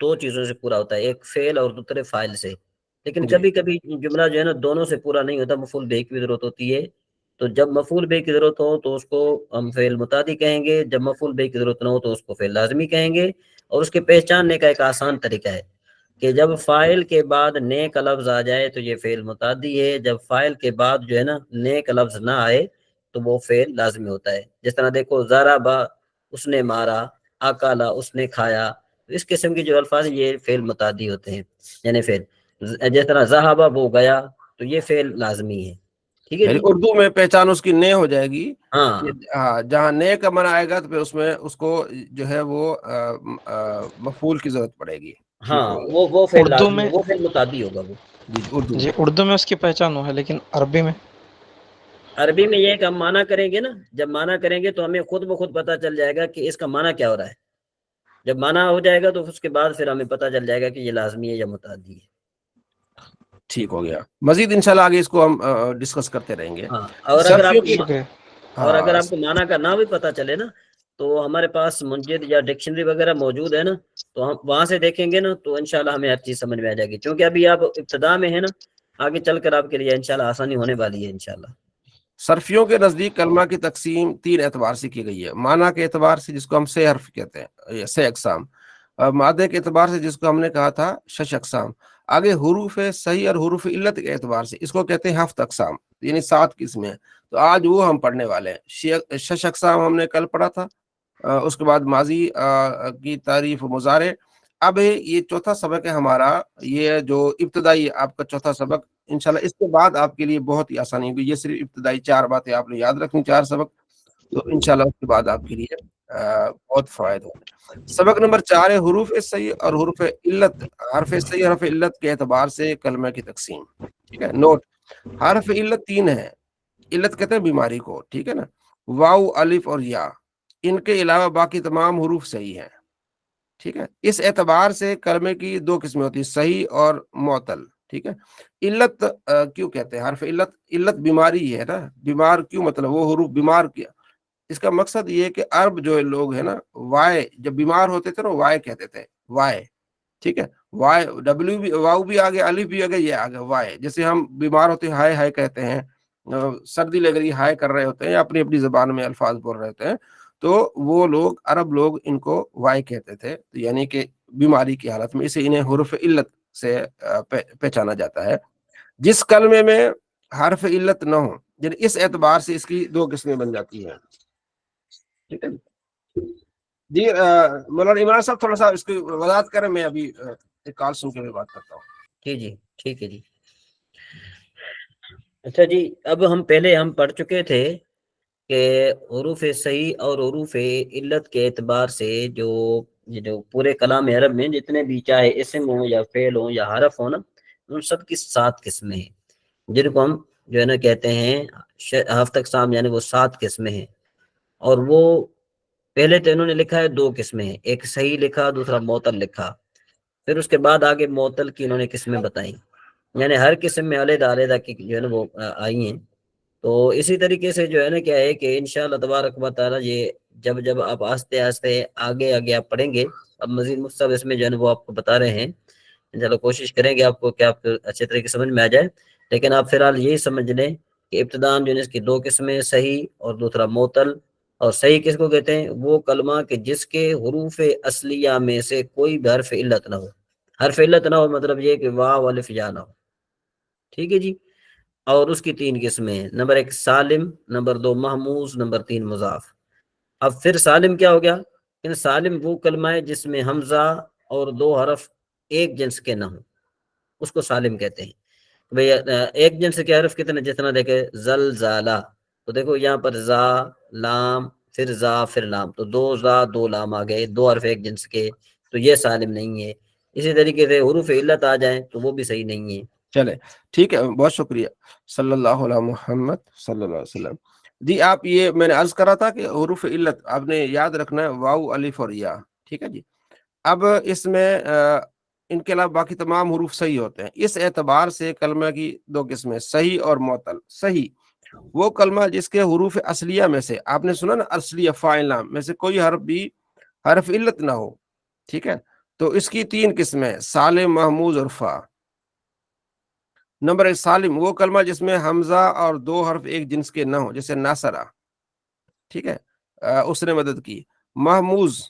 2 چیزوں سے پورا ہوتا ہے، ایک فعل اور دوسرے فاعل سے. لیکن جی کبھی کبھی جملہ جو ہے نا دونوں سے پورا نہیں ہوتا، مفعول بہ کی بھی ضرورت ہوتی ہے. تو جب مفعول بہ کی ضرورت ہو تو اس کو ہم فعل متعدی کہیں گے، جب مفعول بہ کی ضرورت نہ ہو تو اس کو فعل لازمی کہیں گے. اور اس کے پہچاننے کا ایک آسان طریقہ ہے کہ جب فاعل کے بعد نے کا لفظ آ جائے تو یہ فعل متعدی ہے، جب فاعل کے بعد جو ہے نا نے کا لفظ نہ آئے تو وہ فعل لازمی ہوتا ہے. جس طرح دیکھو ضربا اس نے مارا، اکلا اس نے کھایا، اس قسم کے جو الفاظ یہ فعل متعدی ہوتے ہیں. یعنی فعل جس طرح ذہبا وہ گیا تو یہ فعل لازمی ہے. ٹھیک ہے یعنی جی. اردو میں پہچان اس کی نے ہو جائے گی. ہاں جہاں نے کا معنی آئے گا تو پھر اس میں اس کو جو ہے وہ مفعول کی ضرورت پڑے گی. ٹھیک ہاں ہو گیا. وہ فعل اردو لازمی میں ہے، وہ فعل متعدی ہوگا وہ. جی اردو جی میں اردو میں اس کی پہچان ہو ہے، لیکن عربی میں عربی میں یہ کہ ہم معنی کریں گے نا، جب معنی کریں گے تو ہمیں خود بخود پتہ چل جائے گا کہ اس کا معنی کیا ہو رہا ہے. جب معنی ہو جائے گا تو اس کے بعد پھر ہمیں پتہ چل جائے گا کہ یہ لازمی ہے یا متعدی ہے. ٹھیک ہو گیا. مزید انشاءاللہ آگے اس کو ہم ڈسکس کرتے رہیں گے. ہاں اور اگر آپ صرفیوں کو کی شکریہ. اور اگر ہاں آپ کو معنی کا نہ بھی پتہ چلے نا تو ہمارے پاس منجد یا ڈکشنری وغیرہ موجود ہے نا، تو ہم وہاں سے دیکھیں گے نا تو انشاءاللہ ہمیں ہر چیز سمجھ میں آ جائے گی. کیونکہ ابھی آپ ابتدا میں ہے نا آگے چل کر آپ کے لیے انشاءاللہ آسانی ہونے والی ہے انشاءاللہ۔ صرفیوں کے نزدیک کلمہ کی تقسیم 3 اعتبار سے کی گئی ہے۔ معنی کے اعتبار سے جس کو ہم 6 حرف کہتے ہیں، 6 اقسام، مادے کے اعتبار سے جس کو ہم نے کہا تھا 6 اقسام، آگے حروف صحیح اور حروف علت کے اعتبار سے اس کو کہتے ہیں 7 اقسام، یعنی 7 قسمیں۔ تو آج وہ ہم پڑھنے والے ہیں۔ 6 اقسام ہم نے کل پڑھا تھا، اس کے بعد ماضی کی تعریف و مضارع۔ اب یہ چوتھا سبق ہے ہمارا، یہ جو ابتدائی آپ کا چوتھا سبق، انشاءاللہ اس کے بعد آپ کے لیے بہت ہی آسانی ہوگی۔ یہ صرف ابتدائی 4 باتیں آپ نے یاد رکھنی، 4 سبق، تو انشاءاللہ اس کے بعد آپ کے لیے بہت فوائد ہوگا۔ سبق نمبر 4 ہے حروف صحیح اور حروف علت، حرف صحیح حرف علت کے اعتبار سے کلمہ کی تقسیم۔ ٹھیک ہے، نوٹ، حرف علت 3 ہے۔ علت کہتے ہیں بیماری کو، ٹھیک ہے نا، واو، الف اور یا، ان کے علاوہ باقی تمام حروف صحیح ہیں۔ ٹھیک ہے، اس اعتبار سے کلمے کی 2 قسمیں ہوتی ہیں، صحیح اور معطل۔ ٹھیک ہے، علت کیوں کہتے ہیں حرف علت؟ علت بیماری ہے نا، بیمار کیوں، مطلب وہ حروف بیمار کیا، اس کا مقصد یہ ہے کہ عرب جو لوگ ہیں نا، وائے جب بیمار ہوتے تھے نا، وائے کہتے تھے، وائے۔ ٹھیک ہے، وائے، ڈبلیو بھی، واؤ بھی آگے، الف بھی آگے، یہ آگے وائے۔ جیسے ہم بیمار ہوتے ہیں ہائے ہائے کہتے ہیں، سردی لگ رہی ہائے کر رہے ہوتے ہیں، یا اپنی اپنی زبان میں الفاظ بول رہے ہوتے ہیں، تو وہ لوگ، عرب لوگ ان کو وائے کہتے تھے، یعنی کہ بیماری کی حالت میں، اسے انہیں حروف علت سے پہچانا جاتا ہے۔ جس کلمے میں حرف علت نہ ہو، یعنی اس اعتبار سے اس کی 2 قسمیں بن جاتی ہیں۔ ٹھیک ہے جی، مولانا عمران صاحب تھوڑا سا اس کی وضاحت کریں، میں ابھی ایک کال سن کے میں بات کرتا ہوں۔ جی ٹھیک ہے جی۔ اچھا جی، اب ہم پہلے پڑھ چکے تھے کہ حروف صحیح اور حروف علت کے اعتبار سے جو پورے کلام عرب میں جتنے بھی چاہے اسم ہوں یا فعل ہوں یا حرف ہوں نا، ان سب کی 7 قسمیں ہیں، جن کو ہم جو ہے نا کہتے ہیں 7 اقسام، یعنی وہ 7 قسمیں ہیں۔ اور وہ پہلے تو انہوں نے لکھا ہے 2 قسمیں ہیں، ایک صحیح لکھا، دوسرا معطل لکھا، پھر اس کے بعد آگے معطل کی انہوں نے قسمیں بتائیں، یعنی ہر قسم میں علیحدہ علیحدہ کی جو ہے نا وہ آئی ہیں۔ تو اسی طریقے سے جو ہے نا کیا ہے کہ انشاءاللہ تبارک و تعالی یہ جب آپ آہستہ آہستہ آگے آپ پڑھیں گے، اب مزید مختصر اس میں جو ہے نا وہ آپ کو بتا رہے ہیں، انشاءاللہ کوشش کریں گے آپ کو کہ آپ کو اچھے طریقے سمجھ میں آ جائے۔ لیکن آپ فی الحال یہی سمجھ لیں کہ ابتداءً جو ہے اس کی 2 قسمیں، صحیح اور دوسرا معطل۔ اور صحیح کس کو کہتے ہیں؟ وہ کلمہ کہ جس کے حروف اصلیہ میں سے کوئی بھی حرف علت نہ ہو۔ حرف علت نہ ہو مطلب یہ کہ واو الف یا نہ ہو۔ ٹھیک ہے جی، اور اس کی 3 قسمیں ہیں، نمبر 1 سالم، نمبر 2 محموز، نمبر 3 مضاف۔ اب پھر سالم کیا ہو گیا؟ کہ سالم وہ کلمہ ہے جس میں حمزہ اور 2 حرف ایک جنس کے نہ ہوں، اس کو سالم کہتے ہیں۔ بھئی ایک جنس کے حرف کتنے؟ جتنا دیکھے زلزالہ، تو دیکھو یہاں پر زا، لام، پھر زا، پھر لام، تو 2 زا 2 لام آ گئے، 2 حرف ایک جنس کے، تو یہ سالم نہیں ہے۔ اسی طریقے سے حروف علت آ جائیں تو وہ بھی صحیح نہیں ہے۔ چلے ٹھیک ہے، بہت شکریہ، صلی اللہ علیہ محمد صلی اللہ علیہ وسلم۔ جی، آپ یہ میں نے عرض کرا تھا کہ حروف علت آپ نے یاد رکھنا ہے، واو الف اور یا۔ ٹھیک ہے جی، اب اس میں ان کے علاوہ باقی تمام حروف صحیح ہوتے ہیں۔ اس اعتبار سے کلمہ کی 2 قسمیں، صحیح اور معطل۔ صحیح وہ کلمہ جس کے حروف اصلیہ میں سے، آپ نے سنا نا اصلیہ فاعل نام میں سے کوئی حرف بھی حرف علت نہ ہو، ٹھیک ہے، تو اس کی 3 قسمیں، سالم، محموز اور فا۔ نمبر 1 سالم وہ کلمہ جس میں حمزہ اور 2 حرف ایک جنس کے نہ ہو، جیسے ناصرہ، ٹھیک ہے، اس نے مدد کی۔ محموز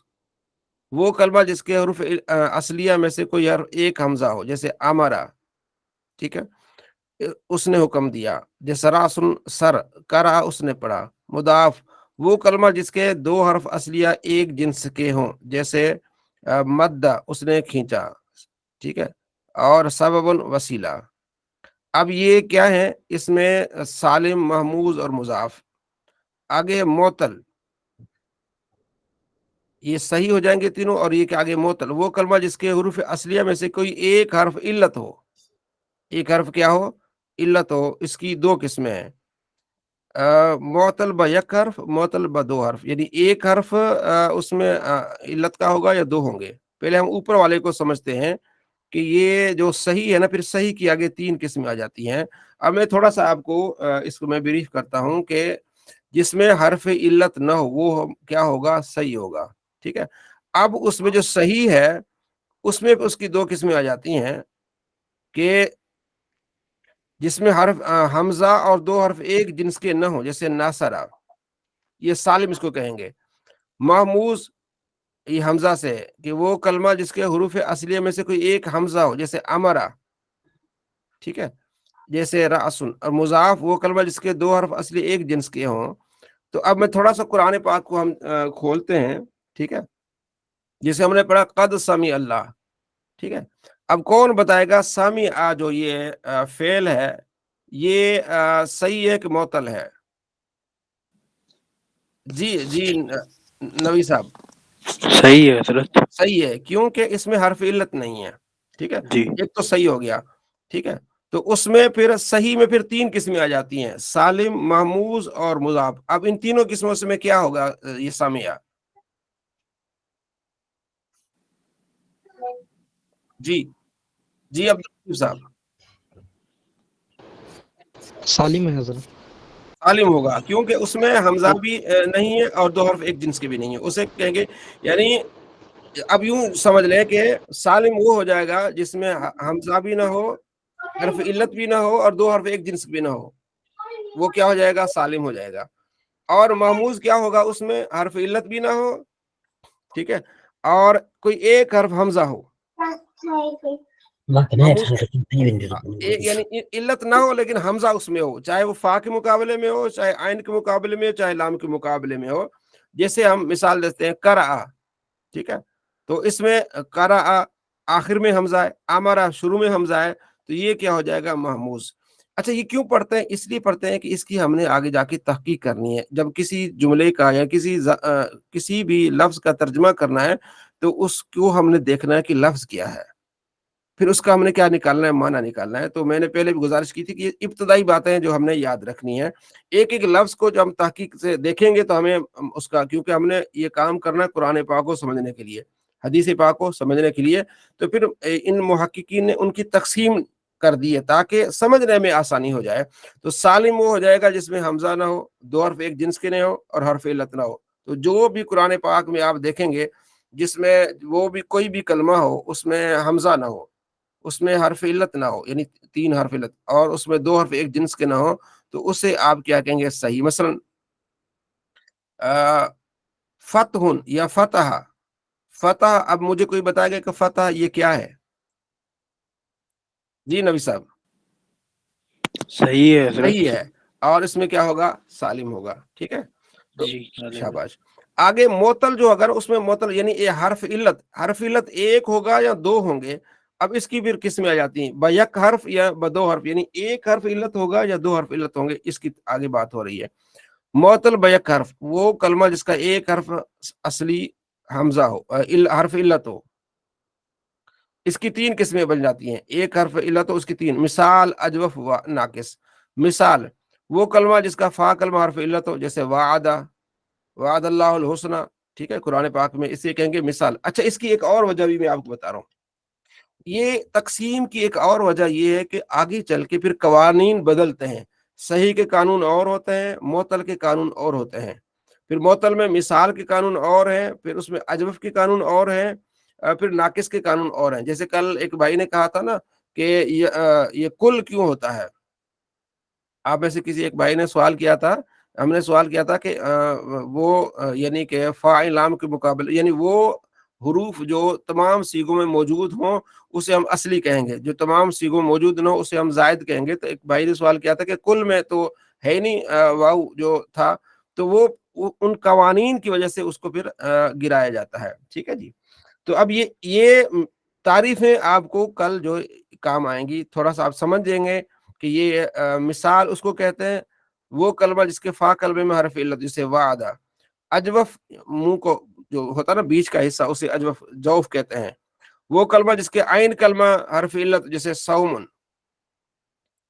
وہ کلمہ جس کے حروف اصلیہ میں سے کوئی حرف ایک حمزہ ہو، جیسے امرا، ٹھیک ہے، اس نے حکم دیا، جیسے راسن سر، کرا اس نے پڑھا۔ مضاف وہ کلمہ جس کے 2 حرف اصلیہ ایک جنس کے ہوں، جیسے مدہ اس نے کھینچا، ٹھیک ہے، اور سبب وسیلہ۔ اب یہ کیا ہے؟ اس میں سالم، محموز اور مضاف۔ آگے معطل، یہ صحیح ہو جائیں گے تینوں، اور یہ کہ آگے معطل وہ کلمہ جس کے حروف اصلیہ میں سے کوئی ایک حرف علت ہو، ایک حرف کیا ہو؟ علت ہو۔ اس کی 2 قسمیں ہیں، معطل با 1 حرف، معطل با 2 حرف، یعنی ایک حرف اس میں علت کا ہوگا یا 2 ہوں گے۔ پہلے ہم اوپر والے کو سمجھتے ہیں کہ یہ جو صحیح ہے نا، پھر صحیح کی آگے 3 قسمیں آ جاتی ہیں۔ اب میں تھوڑا سا آپ کو اس کو میں بریف کرتا ہوں کہ جس میں حرف علت نہ ہو وہ کیا ہوگا؟ صحیح ہوگا، ٹھیک ہے۔ اب اس میں جو صحیح ہے اس میں اس کی 2 قسمیں آ جاتی ہیں کہ جس میں حرف حمزہ اور دو حرف ایک جنس کے نہ ہو، جیسے ناصرہ، یہ سالم اس کو کہیں گے۔ محموز یہ حمزہ سے ہے کہ وہ کلمہ جس کے حروف اصلیہ میں سے کوئی ایک حمزہ ہو، جیسے امرا، ٹھیک ہے، جیسے راسن۔ اور مضاف وہ کلمہ جس کے دو حرف اصلی ایک جنس کے ہوں۔ تو اب میں تھوڑا سا قرآن پاک کو ہم کھولتے ہیں، ٹھیک ہے، جسے ہم نے پڑھا قد سمی اللہ، ٹھیک ہے۔ اب کون بتائے گا سامی جو یہ فعل ہے یہ صحیح ہے کہ معطل ہے؟ جی نبی صاحب۔ صحیح ہے حضرت، صحیح ہے، کیونکہ اس میں حرف علت نہیں ہے، ٹھیک ہے، جی ایک تو صحیح ہو گیا، ٹھیک ہے۔ تو اس میں پھر صحیح میں پھر تین قسمیں آ جاتی ہیں، سالم، محموز اور مضاف۔ اب ان تینوں قسموں سے میں کیا ہوگا یہ سامیہ؟ جی عبد صاحب۔ سالم ہے حضرت۔ سالم ہوگا، کیونکہ اس میں حمزہ بھی نہیں ہے اور دو حرف ایک جنس کے بھی نہیں ہے، اسے کہیں گے، یعنی اب یوں سمجھ لیں کہ سالم وہ ہو جائے گا جس میں حمزہ بھی نہ ہو، حرف علت بھی نہ ہو اور دو حرف ایک جنس بھی نہ ہو، وہ کیا ہو جائے گا؟ سالم ہو جائے گا۔ اور محموز کیا ہوگا؟ اس میں حرف علت بھی نہ ہو، ٹھیک ہے، اور کوئی ایک حرف حمزہ ہو، یعنی علت نہ ہو لیکن حمزہ اس میں ہو، چاہے وہ فا کے مقابلے میں ہو، چاہے عین کے مقابلے میں ہو، چاہے لام کے مقابلے میں ہو۔ جیسے ہم مثال دیتے ہیں قرأ، ٹھیک ہے، تو اس میں قرأ آخر میں حمزہ ہے، امرا شروع میں حمزہ ہے، تو یہ کیا ہو جائے گا؟ محموز۔ اچھا یہ کیوں پڑھتے ہیں؟ اس لیے پڑھتے ہیں کہ اس کی ہم نے آگے جا کے تحقیق کرنی ہے۔ جب کسی جملے کا یا کسی بھی لفظ کا ترجمہ کرنا ہے تو اس کو ہم نے دیکھنا ہے کہ لفظ کیا ہے، پھر اس کا ہم نے کیا نکالنا ہے؟ معنی نکالنا ہے۔ تو میں نے پہلے بھی گزارش کی تھی کہ یہ ابتدائی باتیں ہیں جو ہم نے یاد رکھنی ہے۔ ایک ایک لفظ کو جو ہم تحقیق سے دیکھیں گے تو ہمیں اس کا، کیونکہ ہم نے یہ کام کرنا ہے قرآن پاک کو سمجھنے کے لیے، حدیث پاک کو سمجھنے کے لیے، تو پھر ان محققین نے ان کی تقسیم کر دی ہے تاکہ سمجھنے میں آسانی ہو جائے۔ تو سالم وہ ہو جائے گا جس میں حمزہ نہ ہو، دو حرف ایک جنس کے نہ ہو اور حرف علت نہ ہو۔ تو جو بھی قرآن پاک میں آپ دیکھیں گے جس میں وہ بھی کوئی بھی کلمہ ہو اس میں حمزہ نہ ہو، اس میں حرف علت نہ ہو، یعنی تین حرف علت، اور اس میں دو حرف ایک جنس کے نہ ہو، تو اسے آپ کیا کہیں گے؟ صحیح۔ مثلا فتح یا فتح، فتح، اب مجھے کوئی بتائے گا کہ فتح یہ کیا ہے؟ جی نبی صاحب۔ صحیح ہے حضرت، صحیح ہے، اور اس میں کیا ہوگا؟ سالم ہوگا، ٹھیک ہے۔ تو جی شاباش۔ آگے معطل جو اگر اس میں معطل یعنی یہ حرف علت ایک ہوگا یا دو ہوں گے، اب اس کی پھر قسمیں آ جاتی ہیں، بیک حرف یا بدو حرف، یعنی ایک حرف علت ہوگا یا دو حرف علت ہوں گے، اس کی آگے بات ہو رہی ہے۔ معطل بیک حرف وہ کلمہ جس کا ایک حرف اصلی حمزہ ہو، حرف علت ہو، اس کی تین قسمیں بن جاتی ہیں، ایک حرف علت ہو اس کی تین۔ مثال اجوف و ناقص، مثال وہ کلمہ جس کا فا کلمہ حرف علت ہو، جیسے وعد اللہ الحسنہ، ٹھیک ہے، قرآن پاک میں اسے کہیں گے مثال۔ اچھا اس کی ایک اور وجہ بھی میں آپ کو بتا رہا ہوں، یہ تقسیم کی ایک اور وجہ یہ ہے کہ آگے چل کے پھر قوانین بدلتے ہیں، صحیح کے قانون اور ہوتے ہیں، معطل کے قانون اور ہوتے ہیں، پھر معطل میں مثال کے قانون اور ہیں، پھر اس میں اجوف کے قانون اور ہیں، پھر ناقص کے قانون اور ہیں۔ جیسے کل ایک بھائی نے کہا تھا نا کہ یہ کل کیوں ہوتا ہے، آپ میں سے کسی ایک بھائی نے سوال کیا تھا، ہم نے سوال کیا تھا کہ وہ یعنی کہ فاعل لام کے مقابلے، یعنی وہ حروف جو تمام سیغوں میں موجود ہوں اسے ہم اصلی کہیں گے، جو تمام سیغوں میں موجود نہ ہو اسے ہم زائد کہیں گے۔ تو ایک بھائی نے سوال کیا تھا کہ کل میں تو ہے نہیں واو جو تھا، تو وہ ان قوانین کی وجہ سے اس کو پھر گرایا جاتا ہے، ٹھیک ہے جی۔ تو اب یہ تعریفیں آپ کو کل جو کام آئیں گی، تھوڑا سا آپ سمجھ جائیں گے کہ یہ مثال اس کو کہتے ہیں وہ کلمہ جس کے فا کلمے میں حرف علت، جسے وعدہ۔ اجوف منہ کو جو ہوتا ہے نا بیچ کا حصہ، اسے اجوف جوف کہتے ہیں۔ وہ کلمہ جس کے عین کلمہ حرف علت، جیسے صومن۔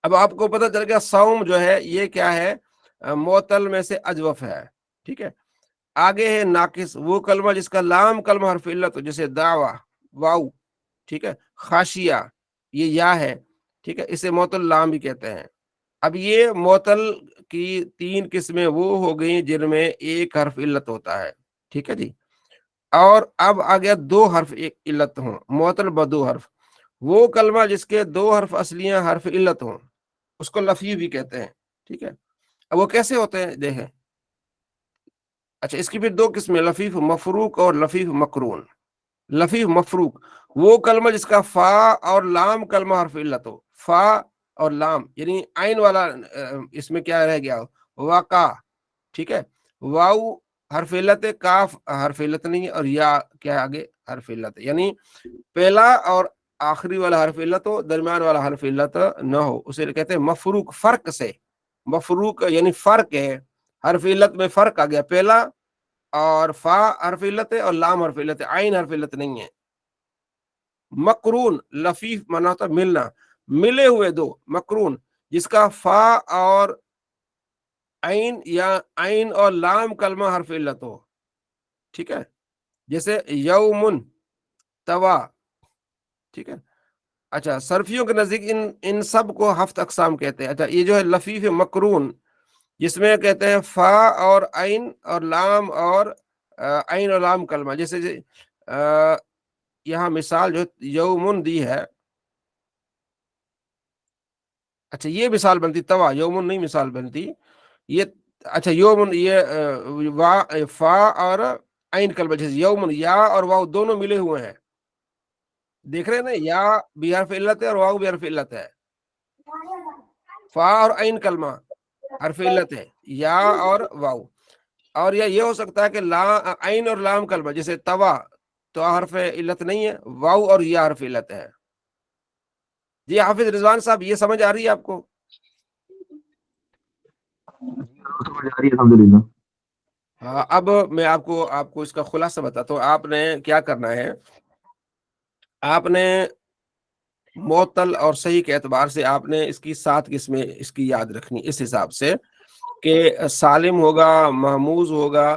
اب آپ کو پتہ چل گیا صوم جو ہے یہ کیا ہے؟ معطل میں سے اجوف ہے، ٹھیک ہے۔ آگے ہے ناقص، وہ کلمہ جس کا لام کلمہ حرف علت ہو، جیسے دعوی، واو، ٹھیک ہے، خاشیہ، یہ یا ہے، ٹھیک ہے، اسے معطل لام بھی کہتے ہیں۔ اب یہ معطل کی تین قسمیں وہ ہو گئیں جن میں ایک حرف علت ہوتا ہے، ٹھیک ہے جی۔ اور اب آ گیا دو حرف ایک علت ہوں، معطل بدو حرف، وہ کلمہ جس کے دو حرف اصلیاں حرف علت ہوں، اس کو لفیف بھی کہتے ہیں، ٹھیک ہے. اب وہ کیسے ہوتے ہیں دیکھیں. اچھا اس کی پھر دو قسمیں، لفیف مفروق اور لفیف مقرون. لفیف مفروق وہ کلمہ جس کا فا اور لام کلمہ حرف علت ہو. فا اور لام یعنی عین والا اس میں کیا رہ گیا ہو، واقع، ٹھیک ہے. واو حرف علت ہے، کاف حرف علت نہیں ہے، اور یا کیا آگے حرف علت ہے. یعنی پہلا اور آخری والا حرف علت ہو، درمیان والا حرف علت نہ ہو، اسے کہتے ہیں مفروق. فرق سے مفروق یعنی فرق ہے، حرف علت میں فرق آ گیا، پہلا اور فا حرف علت ہے اور لام حرف علت ہے، عین حرف علت نہیں ہے. مقرون لفیف مانا ہوتا ملنا، ملے ہوئے دو. مقرون جس کا فا اور عین یا عین اور لام کلمہ حرف علت ہو، ٹھیک ہے. جیسے یومن، توا، ٹھیک ہے. اچھا صرفیوں کے نزدیک ان سب کو ہفت اقسام کہتے ہیں. اچھا یہ جو ہے لفیف مقرون جس میں کہتے ہیں فا اور عین اور لام اور عین اور لام کلمہ. جیسے یہاں مثال جو یومن دی ہے، اچھا یہ مثال بنتی، توا یومن نہیں مثال بنتی یہ. اچھا یومن یہ فا اور عین کلمہ، جیسے یومن یا اور واو دونوں ملے ہوئے ہیں، دیکھ رہے ہیں نا، یا بھی حرف علت ہے اور واو بھی حرف علت ہے. فا اور عین کلمہ حرف علت ہے، یا اور واو. اور یہ ہو سکتا ہے کہ عین اور لام کلمہ، جیسے توا تو حرف علت نہیں ہے، واو اور یا حرف علت ہے. جی حافظ رضوان صاحب یہ سمجھ آ رہی ہے آپ کو؟ سمجھ آ رہی ہے الحمدللہ. ہاں اب میں آپ کو اس کا خلاصہ بتاتا ہوں. آپ نے کیا کرنا ہے، آپ نے معطل اور صحیح کے اعتبار سے آپ نے اس کی 7 قسمیں اس کی یاد رکھنی، اس حساب سے کہ سالم ہوگا، محموز ہوگا،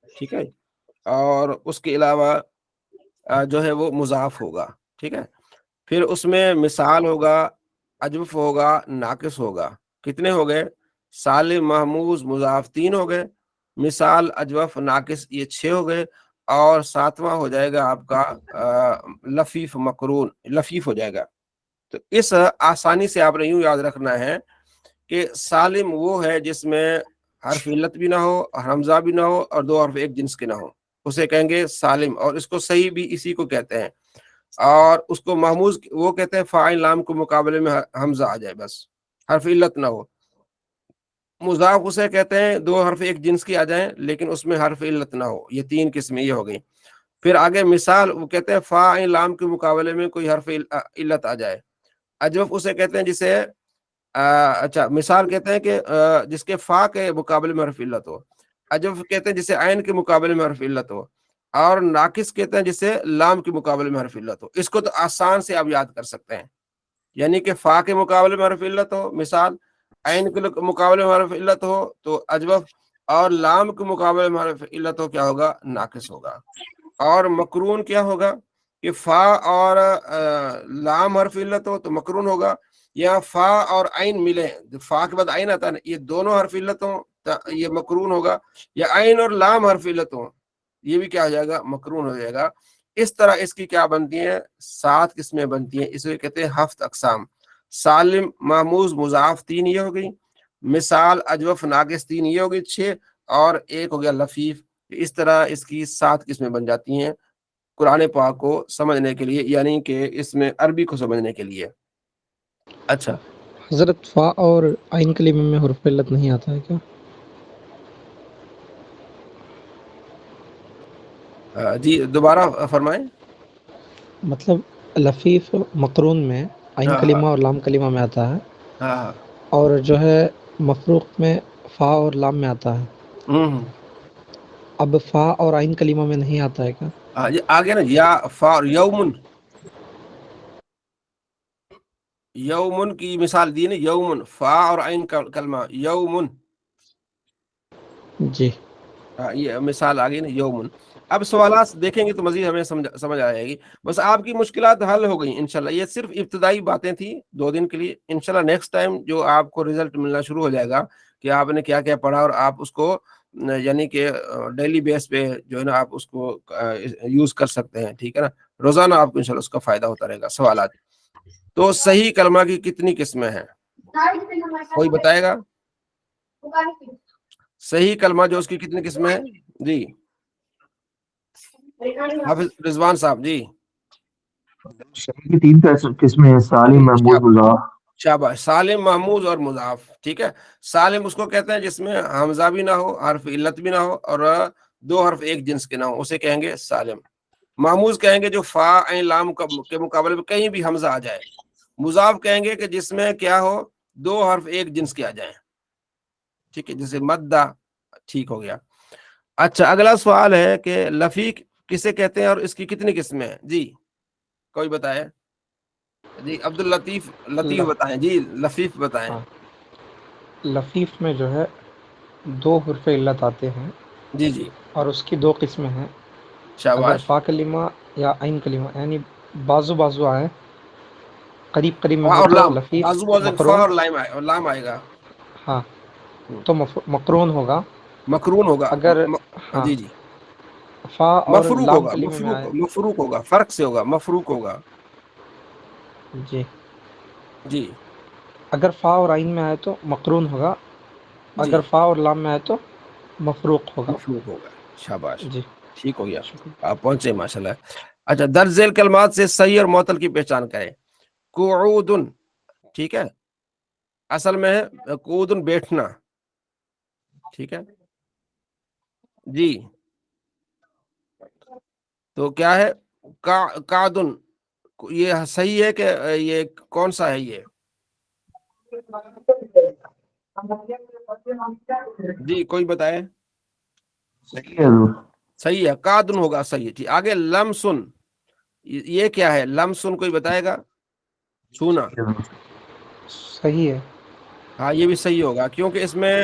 ٹھیک ہے، اور اس کے علاوہ جو ہے وہ مضاف ہوگا، ٹھیک ہے. پھر اس میں مثال ہوگا، اجوف ہوگا، ناقص ہوگا. کتنے ہو گئے؟ سالم، محموز، مضاف 3 ہو گئے، مثال، اجوف، ناقص یہ 6 ہو گئے، اور 7واں ہو جائے گا آپ کا لفیف مقرون، لفیف ہو جائے گا. تو اس آسانی سے آپ نے یوں یاد رکھنا ہے کہ سالم وہ ہے جس میں حرف علت بھی نہ ہو، حمزہ بھی نہ ہو، اور 2 حرف ایک جنس کے نہ ہو، اسے کہیں گے سالم. اور اس کو صحیح بھی اسی کو کہتے ہیں. اور اس کو محموز وہ کہتے ہیں فاعل لام کو مقابلے میں حمزہ آ جائے، بس حرف علت نہ ہو. مضاف اسے کہتے ہیں 2 حرف ایک جنس کی آ جائیں لیکن اس میں حرف علت نہ ہو. یہ 3 قسمیں یہ ہو گئی. پھر آگے مثال وہ کہتے ہیں فاعل لام کے مقابلے میں کوئی حرف علت آ جائے. اجوف اسے کہتے ہیں جسے اچھا مثال کہتے ہیں کہ جس کے فا کے مقابلے میں حرف علت ہو. اجوف کہتے ہیں جسے عین کے مقابلے میں حرف علت ہو. اور ناقص کہتے ہیں جسے لام کے مقابلے میں حرف علت ہو. اس کو تو آسان سے آپ یاد کر سکتے ہیں، یعنی کہ فا کے مقابلے میں حرف علت ہو مثال، عین کے مقابلے میں حرف علت ہو تو اجوف، اور لام کے مقابلے میں حرف علت ہو کیا ہوگا؟ ناقص ہوگا. اور مقرون کیا ہوگا کہ فا اور لام حرف علت ہو تو مقرون ہوگا، یا فا اور عین ملے، فا کے بعد عین آتا ہے نا، یہ دونوں حرف علت ہوں یہ مقرون ہوگا، یا عین اور لام حرف علت ہوں یہ بھی کیا ہو جائے گا؟ مقرون ہو جائے گا. اس طرح اس کی کیا بنتی ہیں؟ 7 قسمیں بنتی ہیں. اسے کہتے ہیں ہفت اقسام. سالم، محموز، مضاف 3 یہ ہو گئی، مثال، اجوف، ناقص 3 یہ ہو گئی 6، اور ایک ہو گیا لفیف. اس طرح اس کی 7 قسمیں بن جاتی ہیں قرآن پاک کو سمجھنے کے لیے، یعنی کہ اس میں عربی کو سمجھنے کے لیے. اچھا حضرت فا اور عین کلمے میں حرف علت نہیں آتا ہے کیا؟ جی دوبارہ فرمائیں. مطلب لفیف مقرون میں عین کلمہ اور لام کلمہ میں آتا ہے، ہاں اور جو ہے مفروق میں فا اور لام میں آتا ہے. اب فا اور عین کلمہ میں نہیں آتا ہے کیا؟ آگے نا یا فا اور یومن، یومن کی مثال دی نا، یومن فا اور عین کلمہ یومن، جی یہ مثال آ گئی نا یومن. اب سوالات دیکھیں گے تو مزید ہمیں سمجھ آ جائے گی. بس آپ کی مشکلات حل ہو گئی انشاءاللہ. یہ صرف ابتدائی باتیں تھیں 2 دن کے لیے. انشاءاللہ نیکسٹ ٹائم جو آپ کو رزلٹ ملنا شروع ہو جائے گا کہ آپ نے کیا کیا پڑھا، اور آپ اس کو یعنی کہ ڈیلی بیس پہ جو ہے نا آپ اس کو یوز کر سکتے ہیں، ٹھیک ہے نا. روزانہ آپ کو انشاءاللہ اس کا فائدہ ہوتا رہے گا. سوالات تو صحیح کلمہ کی کتنی قسمیں ہیں؟ کوئی بتائے گا صحیح کلمہ جو اس کی کتنی قسمیں ہیں؟ جی حافظ رضوان صاحب جی شہر کی 3 قسمیں ہیں: سالم، محمود، مضاف۔ شاباش، سالم، محمود اور مضاف. ٹھیک ہے. سالم اس کو کہتے ہیں جس میں حمزہ بھی نہ ہو، حرف علت بھی نہ ہو، اور 2 حرف ایک جنس کے نہ ہو، اسے کہیں گے سالم. محمود کہیں گے جو فا عین لام کے مقابلے میں کہیں بھی حمزہ آ جائے. مضاف کہیں گے کہ جس میں کیا ہو، 2 حرف ایک جنس کے آ جائیں. ٹھیک ہے، جیسے مدہ. ٹھیک ہو گیا. اچھا، اگلا سوال ہے کہ لفیق کسے کہتے ہیں اور اس کی کتنی قسمیں ہیں؟ جی کوئی بتائے. جی عبد اللطیف لطیف بتائیں. جی لفیف بتائیں. لفیف میں جو ہے 2 حرف علت آتے ہیں جی جی اور اس کی 2 قسمیں ہیں. اگر شاباش. فا کلمہ یا عین کلمہ یعنی بازو بازو آئے، قریب قریب میں فا ہو اور تو لام، لفیف بازو بازو، فا مقرون. اور لام آئے گا. ہاں تو مقرون ہوگا. مقرون ہوگا. اگر ہاں جی جی فا اور مفروق لام ہوگا. کلمے میں آئے. مفروق ہوگا، فرق سے ہوگا، مفروق ہوگا. جی جی اگر فا اور عین میں آئے تو مقرون ہوگا. جی اگر فا اور لام میں آئے تو مفروق ہوگا. مفروق ہوگا. شاباش، جی ٹھیک ہو گیا. شکریہ. آپ پہنچے ماشاءاللہ. اچھا، درج ذیل کلمات سے صحیح اور معطل کی پہچان کریں. قعودن، ٹھیک ہے، اصل میں ہے قعودن بیٹھنا. ٹھیک ہے جی. تو کیا ہے قعدن، یہ صحیح ہے کہ یہ کون سا ہے؟ یہ جی کوئی بتائے. صحیح ہے حضور. صحیح ہے، قعدن ہوگا. صحیح ہے. ٹھیک. آگے لمسن، یہ کیا ہے؟ لمسن کوئی بتائے گا؟ چھونا. صحیح ہے. ہاں یہ بھی صحیح ہوگا کیونکہ اس میں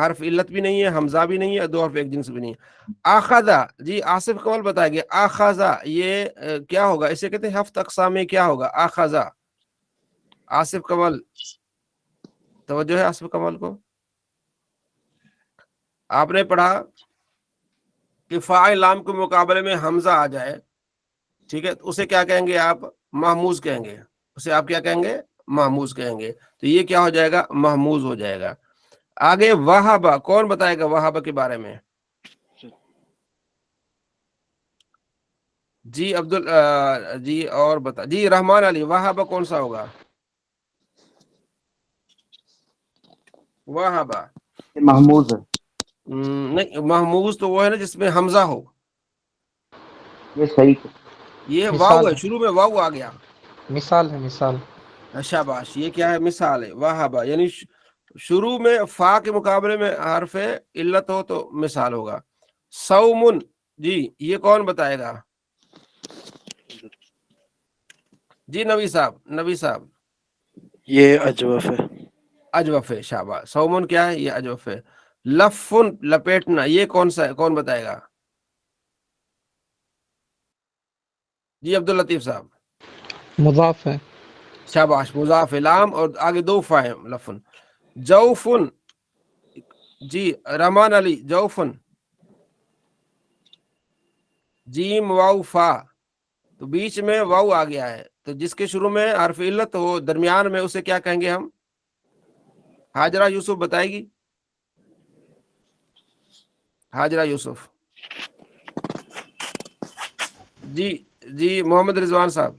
حرف علت بھی نہیں ہے، حمزہ بھی نہیں ہے، 2 حرف ایک جنس بھی نہیں ہے. آخذہ، جی آصف کمال بتائیں گے. آخذہ یہ کیا ہوگا؟ اسے کہتے ہیں ہفت اقسام میں کیا ہوگا؟ آخذہ. آصف کمال توجہ ہے. آصف کمال کو آپ نے پڑھا کہ فاعل لام کے مقابلے میں حمزہ آ جائے، ٹھیک ہے، تو اسے کیا کہیں گے آپ؟ محموز کہیں گے. اسے آپ کیا کہیں گے؟ محموز کہیں گے. تو یہ کیا ہو جائے گا؟ محموز ہو جائے گا. آگے وہابہ، کون بتائے گا وہابہ کے بارے میں؟ جی جی اور بتا. جی رحمان علی، وہابہ کون سا ہوگا؟ وہابہ محمود ہے. نہیں، محموز تو وہ ہے نا جس میں حمزہ ہو. یہ صحیح ہے. یہ واو مثال ہے، شروع میں واو آ گیا. مثال ہے مثال. شاباش، یہ کیا ہے؟ مثال ہے. وہابہ یعنی شروع میں فا کے مقابلے میں حرف علت ہو تو مثال ہوگا. صومن، جی یہ کون بتائے گا؟ جی نبی صاحب. یہ اجوف ہے. اجوف ہے. شاباش. صومن کیا ہے؟ یہ اجوف ہے. لفن، لپیٹنا، یہ کون سا ہے؟ کون بتائے گا؟ جی عبد اللطیف صاحب. مضاف ہے. شاباش، مضاف لام اور آگے 2 فا ہیں. لفن. جوفن، جی رحمان علی. جوفن، جیم واو فا، تو بیچ میں واو آ گیا ہے، تو جس کے شروع میں حرف علت ہو درمیان میں اسے کیا کہیں گے ہم؟ ہاجرہ یوسف بتائے گی. ہاجرہ یوسف. جی محمد رضوان صاحب.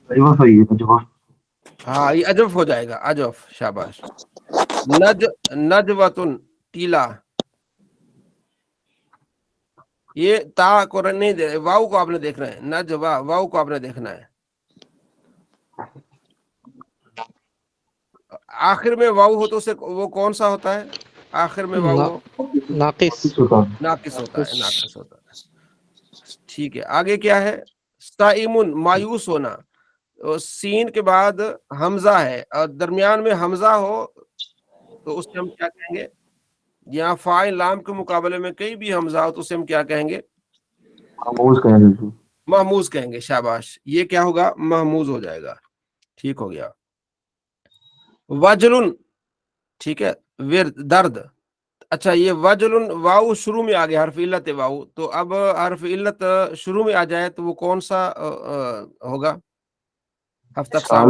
صحیح ہے. ہاں یہ اجوف ہو جائے گا. اجوف. شاباش. نجوتن، ٹیلا. یہ تا کو نہیں دے، واو کو آپ نے دیکھنا ہے. نجوا، واو کو آپ نے دیکھنا ہے. آخر میں واو ہو تو اسے وہ کون سا ہوتا ہے؟ آخر میں واو ہو ناقص. ناقص ہوتا ہے. ناقص ہوتا ہے. ٹھیک ہے. آگے کیا ہے؟ صائمن، مایوس ہونا. سین کے بعد حمزہ ہے اور درمیان میں حمزہ ہو تو اس سے ہم کیا کہیں گے؟ یہاں فاعل لام کے مقابلے میں کہیں بھی حمزہ ہو تو اسے ہم کیا کہیں گے؟ محموز کہیں گے. شاباش. یہ کیا ہوگا؟ محموز ہو جائے گا. ٹھیک ہو گیا. وجلن، ٹھیک ہے، درد. اچھا یہ وجلن، واو شروع میں آ گیا، حرف علت ہے واو، تو اب حرف علت شروع میں آ جائے تو وہ کون سا ہوگا؟ ہفتہ اقسام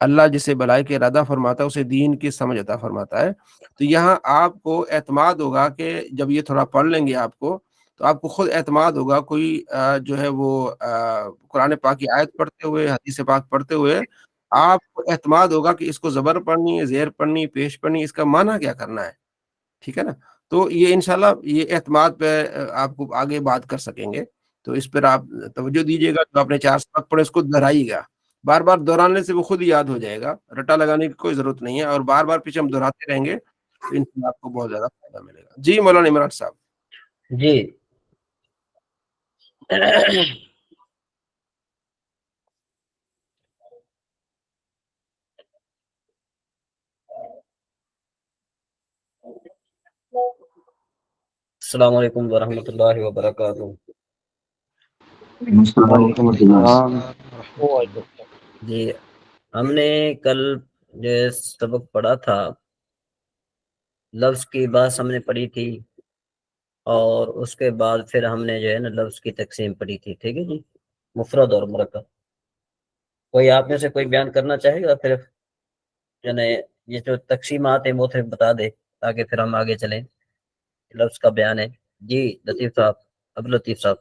اللہ جسے بلائی کے ارادہ فرماتا ہے اسے دین کی سمجھ عطا فرماتا ہے. تو یہاں آپ کو اعتماد ہوگا کہ جب یہ تھوڑا پڑھ لیں گے آپ کو تو آپ کو خود اعتماد ہوگا. کوئی جو ہے وہ قرآن پاک کی آیت پڑھتے ہوئے، حدیث پاک پڑھتے ہوئے آپ کو اعتماد ہوگا کہ اس کو زبر پڑھنی ہے، زیر پڑھنی، پیش پڑھنی، اس کا معنی کیا کرنا ہے. ٹھیک ہے نا. تو یہ انشاءاللہ یہ اعتماد پہ آپ کو آگے بات کر سکیں گے. تو اس پر آپ توجہ دیجیے گا. جو آپ نے 4 سبق پڑھے اس کو دہرائیے گا. بار بار دہرانے سے وہ خود ہی یاد ہو جائے گا. رٹا لگانے کی کوئی ضرورت نہیں ہے. اور بار بار پیچھے ہم دہراتے رہیں گے تو انشاءاللہ آپ کو بہت زیادہ فائدہ ملے گا. جی مولانا عمران صاحب. جی السلام علیکم ورحمۃ اللہ وبرکاتہ. جی ہم نے کل جو سبق پڑھا تھا لفظ کی بات ہم نے پڑھی تھی، اور اس کے بعد پھر ہم نے جو ہے نا لفظ کی تقسیم پڑھی تھی. ٹھیک ہے جی، مفرد اور مرکب. کوئی آپ میں سے کوئی بیان کرنا چاہے گا؟ پھر یعنی یہ جو تقسیمات ہیں وہ پھر بتا دے تاکہ پھر ہم آگے چلیں. لفظ کا بیان ہے. جی لطیف صاحب، اب لطیف صاحب.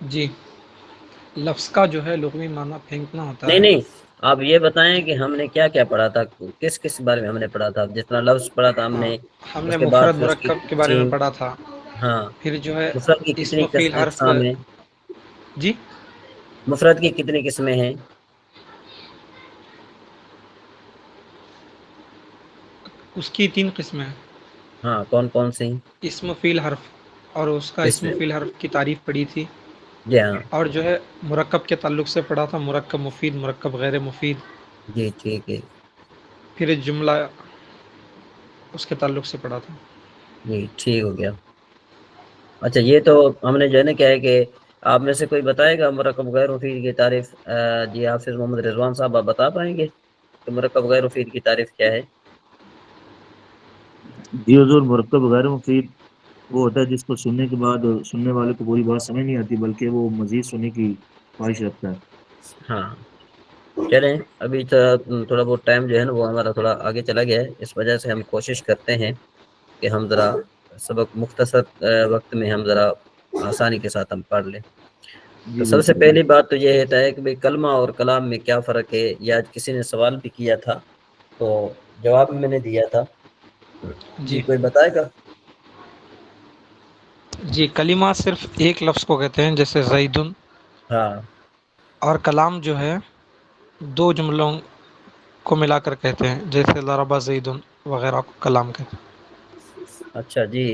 جی، لفظ کا جو ہے لغوی معنی پھینکنا ہوتا نہیں ہے. نہیں، آپ یہ بتائیں کہ ہم نے کیا کیا پڑھا تھا، کس کس بارے میں ہم نے پڑھا تھا. جس طرح لفظ پڑھا تھا ہم ہاں، نے، ہم اس نے کے بعد مفرد پھر اس کی مرکب کے بارے میں تقسیم. پڑھا تھا. ہاں، پھر جو ہے مفرد کی اسم کتنی فیل حرف. اقسام ہیں؟ جی، مفرد کی کتنی قسمیں ہیں؟ اس کی 3 قسمیں ہیں. ہاں، کون کون سی؟ اسم فیل حرف، اور اس کا کس اسم میں؟ فیل حرف کی تعریف پڑھی تھی. جی ہاں. اور جو ہے مرکب کے تعلق سے پڑھا تھا، مرکب مفید، مرکب غیر مفید. جی ٹھیک ہے. پھر جملہ اس کے تعلق سے پڑھا تھا. جی ٹھیک ہو گیا. اچھا، یہ تو ہم نے جو ہے نا کیا ہے کہ آپ میں سے کوئی بتائے گا مرکب غیر مفید کی تعریف؟ جی حافظ محمد رضوان صاحب، آپ بتا پائیں گے کہ مرکب غیر مفید کی تعریف کیا ہے؟ جی حضور، مرکب غیر مفید وہ ہوتا ہے جس کو سننے کے بعد سننے والے کو پوری بات سمجھ نہیں آتی بلکہ وہ مزید سننے کی خواہش رکھتا ہے. ہاں چلیں، ابھی تھوڑا بہت ٹائم جو ہے نا وہ ہمارا تھوڑا آگے چلا گیا ہے. اس وجہ سے ہم کوشش کرتے ہیں کہ ہم ذرا سبق مختصر وقت میں ہم ذرا آسانی کے ساتھ ہم پڑھ لیں. تو جی سب سے بالکل. پہلی بات تو یہ ہوتا ہے کہ بھئی کلمہ اور کلام میں کیا فرق ہے. یہ آج کسی نے سوال بھی کیا تھا تو جواب میں نے دیا تھا. جی جی کوئی بتائے گا؟ جی، کلمہ صرف ایک لفظ کو کہتے ہیں، جیسے زیدن. ہاں. اور کلام جو ہے 2 جملوں کو ملا کر کہتے ہیں، جیسے ضرب زیدن وغیرہ کو کلام کہتے ہیں. اچھا جی،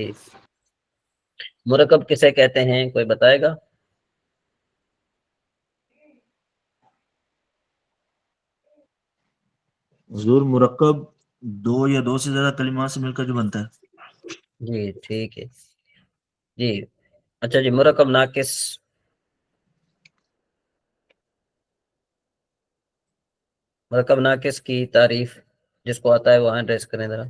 مرکب کسے کہتے ہیں؟ کوئی بتائے گا؟ حضور مرکب 2 یا 2 سے زیادہ کلمات سے مل کر جو بنتا ہے. جی ٹھیک ہے. جی اچھا جی، مرکب ناقص. مرکب ناقص کی تعریف جس کو آتا ہے وہ ہینڈ ریز کریں ذرا.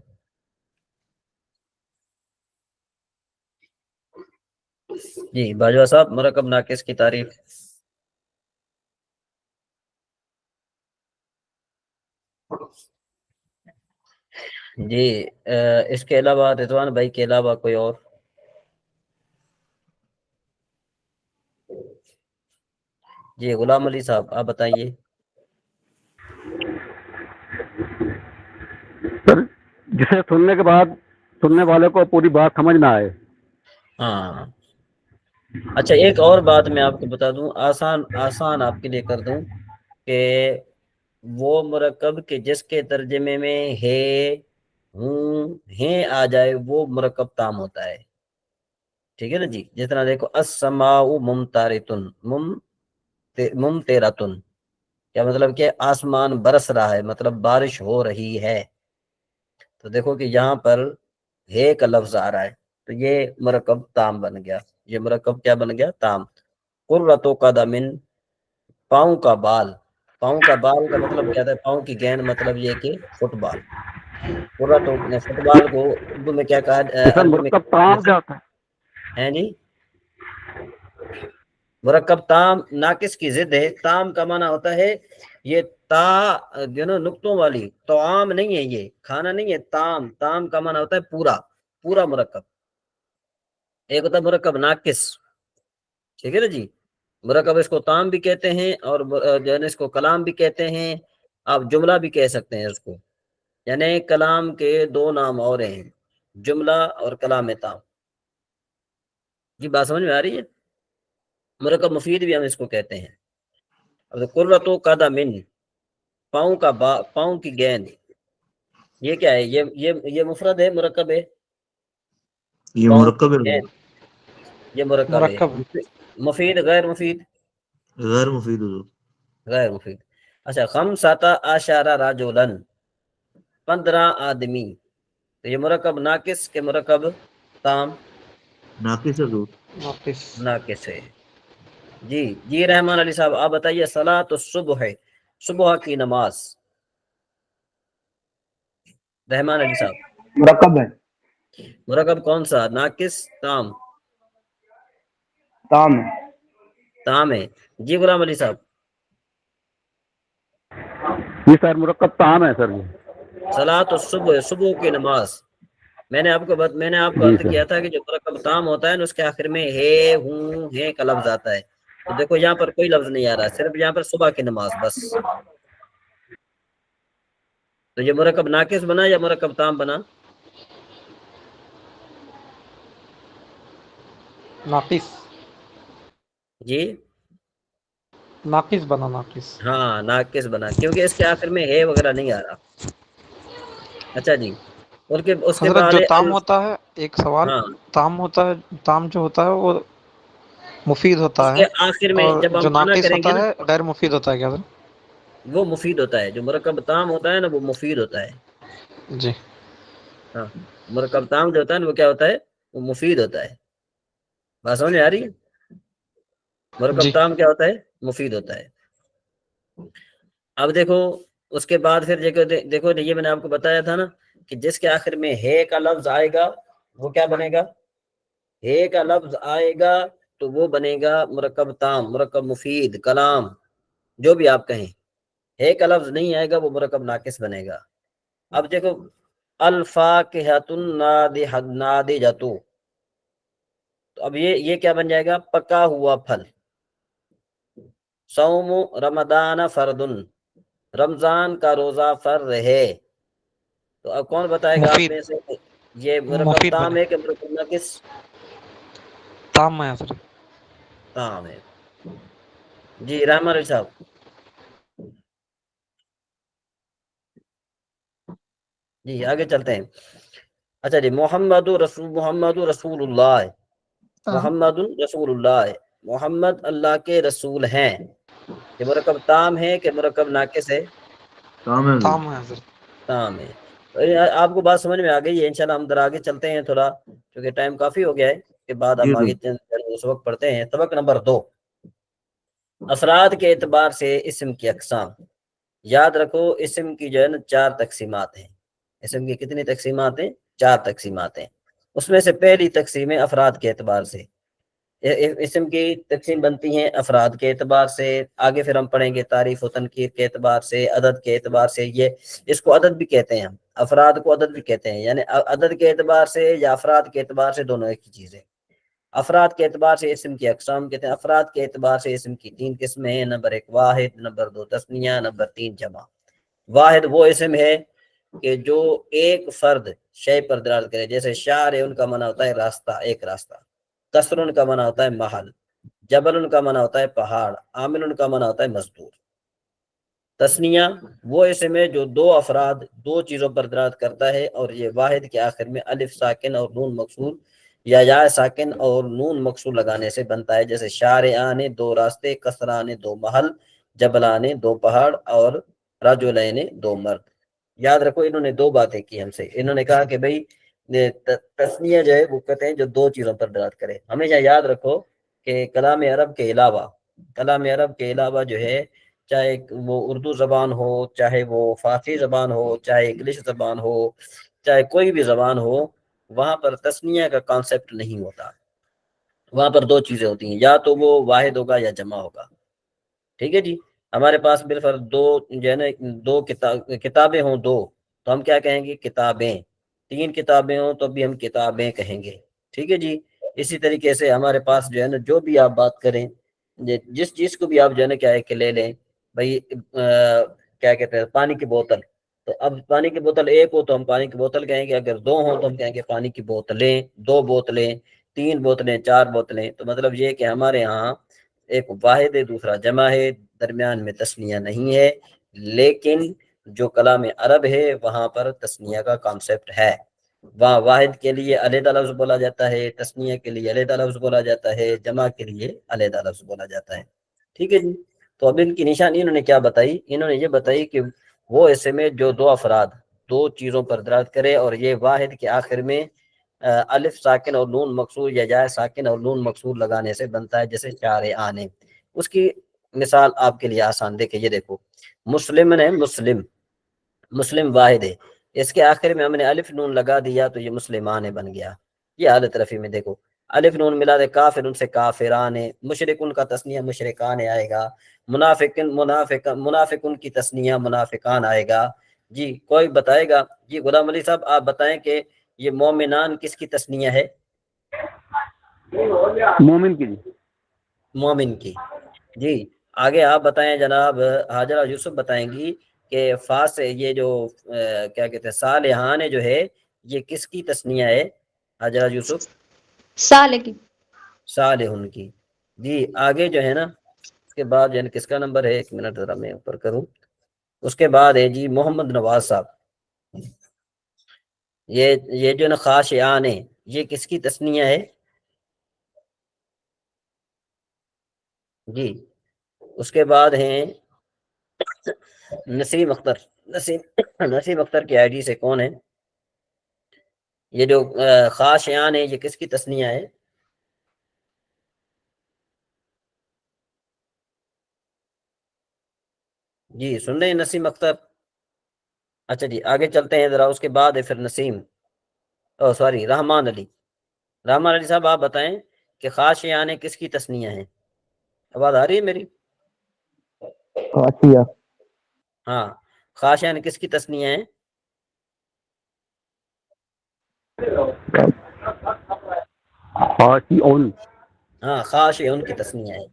جی باجوہ صاحب، مرکب ناقص کی تعریف. جی اس کے علاوہ رضوان بھائی کے علاوہ کوئی اور؟ جی غلام علی صاحب، آپ بتائیے. سر جسے سننے کے بعد سننے والے کو پوری بات سمجھ نہ آئے. ہاں اچھا، ایک اور بات میں آپ کو بتا دوں، آسان آپ کے لیے کر دوں کہ وہ مرکب کہ جس کے ترجمے میں ہے ہوں ہیں آ جائے وہ مرکب تام ہوتا ہے. ٹھیک ہے نا جی. جس طرح دیکھو السماء ممطرۃ، ممطرۃ، کیا مطلب کہ آسمان برس رہا ہے، مطلب بارش ہو رہی ہے. تو دیکھو کہ یہاں پر ہے کا لفظ آ رہا ہے تو یہ مرکب تام بن گیا. یہ مرکب کیا بن گیا؟ تام. قرۃ قدم، پاؤں کا بال. پاؤں کا بال کا مطلب کیا ہے؟ پاؤں کی گیند، مطلب یہ کہ فٹ بال. قرۃ فٹ بال کو اردو میں کیا کہا، سر عربی میں مرکب تام کیا ہوتا ہے؟ ہیں جی؟ مرکب تام ناقص کی ضد ہے. تام کا معنی ہوتا ہے یہ تا جو نا نقطوں والی، تو عام نہیں ہے، یہ کھانا نہیں ہے. تام، تام کا معنی ہوتا ہے پورا، پورا مرکب. ایک ہوتا ہے مرکب ناقص، ٹھیک ہے نا جی. مرکب اس کو تام بھی کہتے ہیں، اور جو ہے نا اس کو کلام بھی کہتے ہیں. آپ جملہ بھی کہہ سکتے ہیں اس کو. یعنی کلام کے دو نام اور ہیں، جملہ اور کلام تام. جی بات سمجھ میں آ رہی ہے؟ مرکب مفید بھی ہم اس کو کہتے ہیں. اب قرۃ قدم، پاؤں کا پاؤں کی گیند، یہ کیا ہے؟ یہ مفرد ہے، مرکب ہے؟ یہ پاؤں کی مرکب ہے، گیند یہ مرکب ہے. مرکب ہے. مفید غیر مفید؟ غیر مفید حضور. غیر مفید. اچھا، خمسۃ عشر رجلا، 15 آدمی. تو یہ مرکب ناقص کے مرکب تام؟ ناقص حضور. ناقص. ناقص ہے. جی رحمان علی صاحب آپ بتائیے. صلاۃ الصبح ہے، صبح کی نماز. رحمان علی صاحب مرکب ہے، مرکب کون سا؟ ناقص تام؟ تام ہے. تام ہے. جی غلام علی صاحب جی سر مرکب تام ہے سر. صلاۃ الصبح، صبح کی نماز. میں نے آپ کو جی عرض سر. کیا تھا کہ جو مرکب تام ہوتا ہے نا اس کے آخر میں ہے، ہوں، ہے کا لفظ آتا ہے. تو دیکھو یہاں پر کوئی لفظ نہیں آ رہا، صرف یہاں پر صبح کی نماز بس. تو یہ مرکب ناقص بنا یا مرکب تام بنا؟ ناقص. جی ناقص بنا. ناقص. ہاں ناقص بنا، کیونکہ اس کے آخر میں ہے وغیرہ نہیں آ رہا. اچھا جی، اس کے حضرت بعد جو ہے تام ہوتا ہے، ایک سوال، ہاں تام ہوتا ہے، تام جو ہوتا ہے وہ مفید ہوتا اس ہے، کے آخر میں اور جب ہم جو معنی ناقص کریں گے ہوتا نا ہے غیر مفید ہوتا ہے. کیا حضرت؟ وہ مفید ہوتا ہے. جو مرکب تام ہوتا ہے نا وہ مفید ہوتا ہے. جی. ہاں، مرکب تام جو ہوتا ہے نا وہ کیا ہوتا ہے؟ وہ مفید ہوتا ہے. بات سمجھ میں آ رہی ہے؟ مرکب جی. تام کیا ہوتا ہے؟ مفید ہوتا ہے. اب دیکھو اس کے بعد پھر دیکھو یہ میں نے آپ کو بتایا تھا نا کہ جس کے آخر میں ہے کا لفظ آئے گا وہ کیا بنے گا؟ ہے کا لفظ آئے گا تو وہ بنے گا مرکب تام، مرکب مفید، کلام، جو بھی آپ کہیں. ہے کا لفظ نہیں آئے گا وہ مرکب ناقص بنے گا. اب دیکھو الفاکہۃ الناضجۃ، تو اب یہ کیا بن جائے گا؟ پکا ہوا پھل. صوم رمضان فرد، رمضان کا روزہ فرض ہے. تو اب کون بتائے گا آپ مفید. میں سے یہ مرکب مفید تام بنے. ہے کہ مرکب ناقص؟ تام ہے حضرت. تام ہے. جی رحمان علی صاحب جی آگے چلتے ہیں. اچھا جی، محمد رسول اللہ، محمد رسول اللہ، محمد اللہ کے رسول ہیں. یہ مرکب تام ہے کہ مرکب ناقص ہے؟ تام ہے حضور. تام ہے حضرت. تام ہے. آپ کو بات سمجھ میں آ گئی ہے؟ انشاءاللہ ہم آگے چلتے ہیں تھوڑا، کیونکہ ٹائم کافی ہو گیا ہے. کے بعد جی ہم حضور. آگے اس وقت پڑھتے ہیں. سبق نمبر 2، افراد کے اعتبار سے اسم کی اقسام. یاد رکھو اسم کی جو ہے نا 4 تقسیمات ہیں. اسم کی کتنی تقسیمات ہیں؟ 4 تقسیمات ہیں. اس میں سے پہلی تقسیم ہے افراد کے اعتبار سے. اسم کی تقسیم بنتی ہیں افراد کے اعتبار سے. آگے پھر ہم پڑھیں گے تعریف و تنکیر کے اعتبار سے، عدد کے اعتبار سے. اس کو عدد بھی کہتے ہیں ہم، افراد کو عدد بھی کہتے ہیں. یعنی عدد کے اعتبار سے یا افراد کے اعتبار سے دونوں ایک ہی چیز ہے. افراد کے اعتبار سے اسم کی اقسام کہتے ہیں. افراد کے اعتبار سے اسم کی 3 قسمیں ہیں. نمبر 1 واحد، نمبر 2 تثنیہ، نمبر 3 جمع. واحد وہ اسم ہے کہ جو ایک فرد شے پر دلالت کرے. جیسے شارع ان کا معنی ہوتا ہے راستہ، ایک راستہ. کسر ان کا معنی ہوتا ہے محل. جبل ان کا معنی ہوتا ہے پہاڑ. عامل ان کا معنی ہوتا ہے مزدور. تثنیہ وہ اسم ہے جو 2 افراد 2 چیزوں پر دلالت کرتا ہے، اور یہ واحد کے آخر میں الف ساکن اور نون مکسور یا یا ساکن اور نون مکسور لگانے سے بنتا ہے. جیسے شارعان 2 راستے، کسران 2 محل، جبلان 2 پہاڑ، اور رجلین 2 مرد. یاد رکھو انہوں نے 2 باتیں کی ہم سے. انہوں نے کہا کہ بھئی تثنیہ جو ہے وہ کہتے ہیں جو 2 چیزوں پر دلالت کرے. ہمیشہ یاد رکھو کہ کلام عرب کے علاوہ جو ہے، چاہے وہ اردو زبان ہو، چاہے وہ فارسی زبان ہو، چاہے انگلش زبان ہو، چاہے کوئی بھی زبان ہو، وہاں پر تثنیہ کا کانسیپٹ نہیں ہوتا. وہاں پر دو چیزیں ہوتی ہیں، یا تو وہ واحد ہوگا یا جمع ہوگا، ٹھیک ہے جی. ہمارے پاس بالفرض دو جو ہے نا دو کتابیں ہوں دو تو ہم کیا کہیں گے؟ کتابیں. تین کتابیں ہوں تو بھی ہم کتابیں کہیں گے، ٹھیک ہے جی. اسی طریقے سے ہمارے پاس جو ہے نا جو بھی آپ بات کریں، جس چیز کو بھی آپ جو ہے نا کیا ہے کہ لے لیں بھائی، کیا کہتے ہیں پانی کی بوتل، تو اب پانی کی بوتل ایک ہو تو ہم پانی کی بوتل کہیں گے، اگر دو ہوں تو ہم کہیں گے پانی کی بوتلیں، دو بوتلیں، تین بوتلیں، چار بوتلیں. تو مطلب یہ کہ ہمارے ہاں ایک واحد ہے دوسرا جمع ہے، درمیان میں تثنیہ نہیں ہے. لیکن جو کلام عرب ہے وہاں پر تثنیہ کا کانسیپٹ ہے. وہاں واحد کے لیے علیحدہ لفظ بولا جاتا ہے، تثنیہ کے لیے علیحدہ لفظ بولا جاتا ہے، جمع کے لیے علیحدہ لفظ بولا جاتا ہے، ٹھیک ہے جی. تو اب ان کی نشانی انہوں نے کیا بتائی؟ انہوں نے یہ بتائی کہ وہ ایسے میں جو دو افراد دو چیزوں پر دلالت کرے اور یہ واحد کے آخر میں الف ساکن اور نون مکسور یا جائے ساکن اور نون مکسور لگانے سے بنتا ہے، جیسے چار آنے. اس کی مثال آپ کے لیے آسان دیکھیں، یہ دیکھو مسلم ہے، مسلم واحد ہے، اس کے آخر میں ہم نے الف نون لگا دیا تو یہ مسلمان بن گیا. یہ حالت رفع میں دیکھو الف نون ملا دے، کافر ان سے کافران، مشرکن کا تسنیہ مشرکان آئے گا، منافقن کی تسنیہ منافقان آئے گا. جی کوئی بتائے گا؟ جی غلام علی صاحب آپ بتائیں کہ یہ مومنان کس کی تسنیہ ہے؟ مومن کی. مومن کی. جی آگے آپ بتائیں جناب حاجرہ یوسف بتائیں گی کہ فاس یہ جو کیا کہتے ہیں صالحان جو ہے یہ کس کی تسنیہ ہے؟ حاجرہ یوسف صالح کی. صالحن کی. جی آگے جو ہے نا اس کے بعد یعنی کس کا نمبر ہے؟ ایک منٹ ذرا میں اوپر کروں. اس کے بعد ہے جی محمد نواز صاحب، یہ جو نا خاشعان ہے یہ کس کی تسنیہ ہے؟ جی اس کے بعد ہیں نسیم اختر. نسیم اختر کی آئی ڈی سے کون ہے؟ یہ جو خاشعان ہے یہ کس کی تسنیہ ہے؟ جی سن رہے ہیں نسیم اختر؟ اچھا جی آگے چلتے ہیں ذرا. اس کے بعد ہے پھر نسیم سوری رحمان علی. رحمان علی صاحب آپ بتائیں کہ خاشعان کس کی تسنیہ ہے؟ آواز آ رہی ہے میری؟ ہاں خاشعان کس کی تسنیہ ہے؟ ہاں خاشعون کی تسنیہ ہے.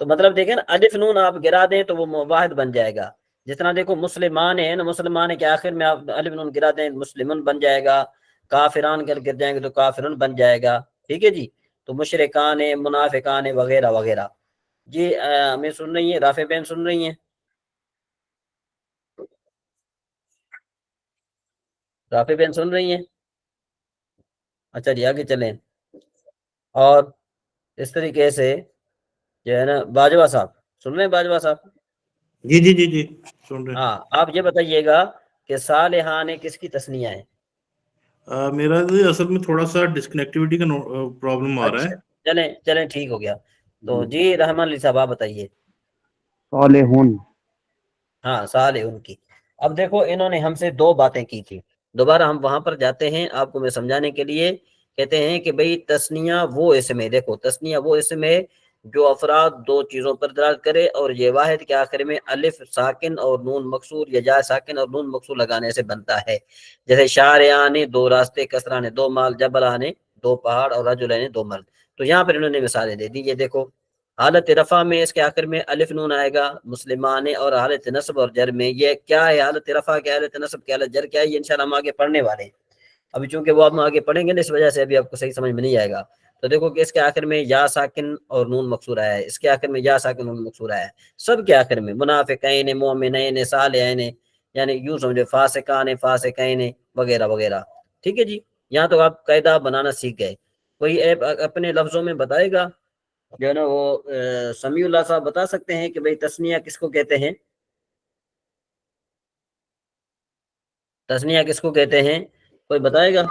تو مطلب دیکھیں نا الف نون آپ گرا دیں تو وہ واحد بن جائے گا. جس طرح دیکھو مسلمان ہے نا، مسلمان کے آخر میں آپ الف نون گرا دیں مسلمن بن جائے گا، کافران کر گر جائیں گے تو کافرن بن جائے گا، ٹھیک ہے جی. تو مشرکان منافقان وغیرہ وغیرہ. جی ہمیں سن رہی ہیں؟ رافع بہن سن رہی ہیں؟ رافع بہن سن رہی ہیں؟ اچھا جی آگے چلیں. اور اس طریقے سے جو ہے نا باجوہ صاحب سن رہے ہیں؟ باجوہ صاحب جی جی جی جی سن رہے ہیں. ہاں آپ یہ بتائیے گا کہ صالحان کس کی تسنیہ ہے؟ میرا اصل میں تھوڑا سا ڈسکنیکٹیوٹی کا پرابلم آ رہا ہے. اچھا چلیں ٹھیک ہو گیا. تو جی رحمان علی صاحب آپ بتائیے. صالحون. ہاں صالحون کی. اب دیکھو انہوں نے ہم سے دو باتیں کی تھی، دوبارہ ہم وہاں پر جاتے ہیں آپ کو میں سمجھانے کے لیے. کہتے ہیں کہ بھئی تسنیہ وہ اسم ہے، دیکھو تسنیہ وہ اسم ہے جو افراد دو چیزوں پر دلالت کرے اور یہ واحد کے آخر میں الف ساکن اور نون مکسور یا جا ساکن اور نون مکسور لگانے سے بنتا ہے. جیسے شارعان دو راستے، کسران دو مال، جبلان دو پہاڑ اور رجلین دو مرد. تو یہاں پر انہوں نے مثالیں دے دی. یہ دیکھو حالت رفع میں اس کے آخر میں الف نون آئے گا مسلمان، اور حالت نصب اور جر میں یہ کیا ہے؟ حالت رفع کیا، حالت نصب کیا، حالت جر کیا ہے؟ یہ انشاءاللہ ہم آگے پڑھنے والے ہیں. ابھی چونکہ وہ ہم آگے پڑھیں گے نا اس وجہ سے ابھی آپ کو صحیح سمجھ میں نہیں آئے گا. تو دیکھو کہ اس کے آخر میں یا ساکن اور نون مکسور آیا ہے، اس کے آخر میں یا ساکن نون مکسور آیا ہے، سب کے آخر میں منافقین مومنین صالحین، یعنی یوں سمجھے فاسقان فاسقین وغیرہ وغیرہ. ٹھیک ہے جی یہاں تو آپ قاعدہ بنانا سیکھ گئے. کوئی اپنے لفظوں میں بتائے گا جو ہے نا وہ سمیع اللہ صاحب بتا سکتے ہیں کہ بھئی تسنیہ کس کو کہتے ہیں؟ تسنیہ کس کو کہتے ہیں؟ کوئی بتائے گا؟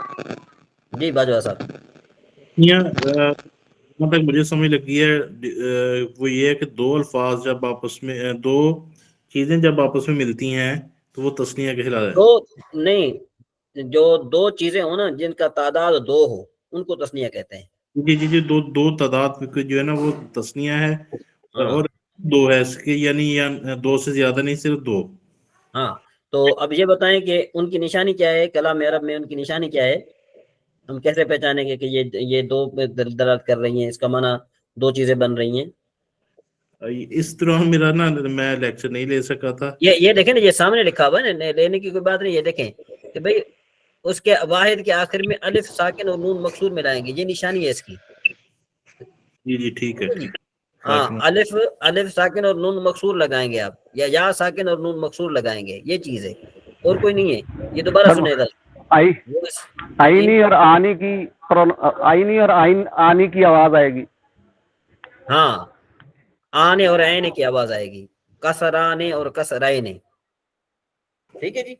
جی باجوہ صاحب. جہاں تک مجھے سمجھ لگی ہے وہ یہ ہے کہ دو الفاظ جب آپس میں، دو چیزیں جب آپس میں ملتی ہیں تو وہ تسنیہ کہلاتا ہے. دو نہیں، جو دو چیزیں ہوں نا جن کا تعداد دو ہو ان کو تسنیہ کہتے ہیں. جی جی جی، دو دو تعداد جو ہے نا وہ تسنیہ ہے ہاں اور دو ہے اس کے، یعنی دو سے زیادہ نہیں، صرف دو. ہاں. تو اب یہ بتائیں کہ ان کی نشانی کیا ہے، کلام عرب میں ان کی نشانی کیا ہے؟ ہم کیسے پہچانیں گے کہ یہ دو پہ دلالت کر رہی ہیں، اس کا معنی دو چیزیں بن رہی ہیں؟ اس طرح میرا نا میں لیکچر نہیں لے سکا تھا. یہ دیکھیں نا، یہ سامنے لکھا ہوا ہے نا، لینے کی کوئی بات نہیں. یہ دیکھیں کہ بھئی اس کے واحد کے آخر میں الف ساکن اور نون مکسور ملائیں گے، یہ نشانی ہے اس کی. جی جی ٹھیک ہے. ہاں، الف ساکن اور نون مکسور لگائیں گے آپ، یا ساکن اور نون مکسور لگائیں گے، یہ چیز ہے اور کوئی نہیں ہے. یہ دوبارہ سنیں گا. آئینی اور آنی کی آئینی اور آنی کی آواز آئے گی. ہاں، آنے اور عین کی آواز آئے گی، کسرانے اور کسرائنے. ٹھیک ہے جی.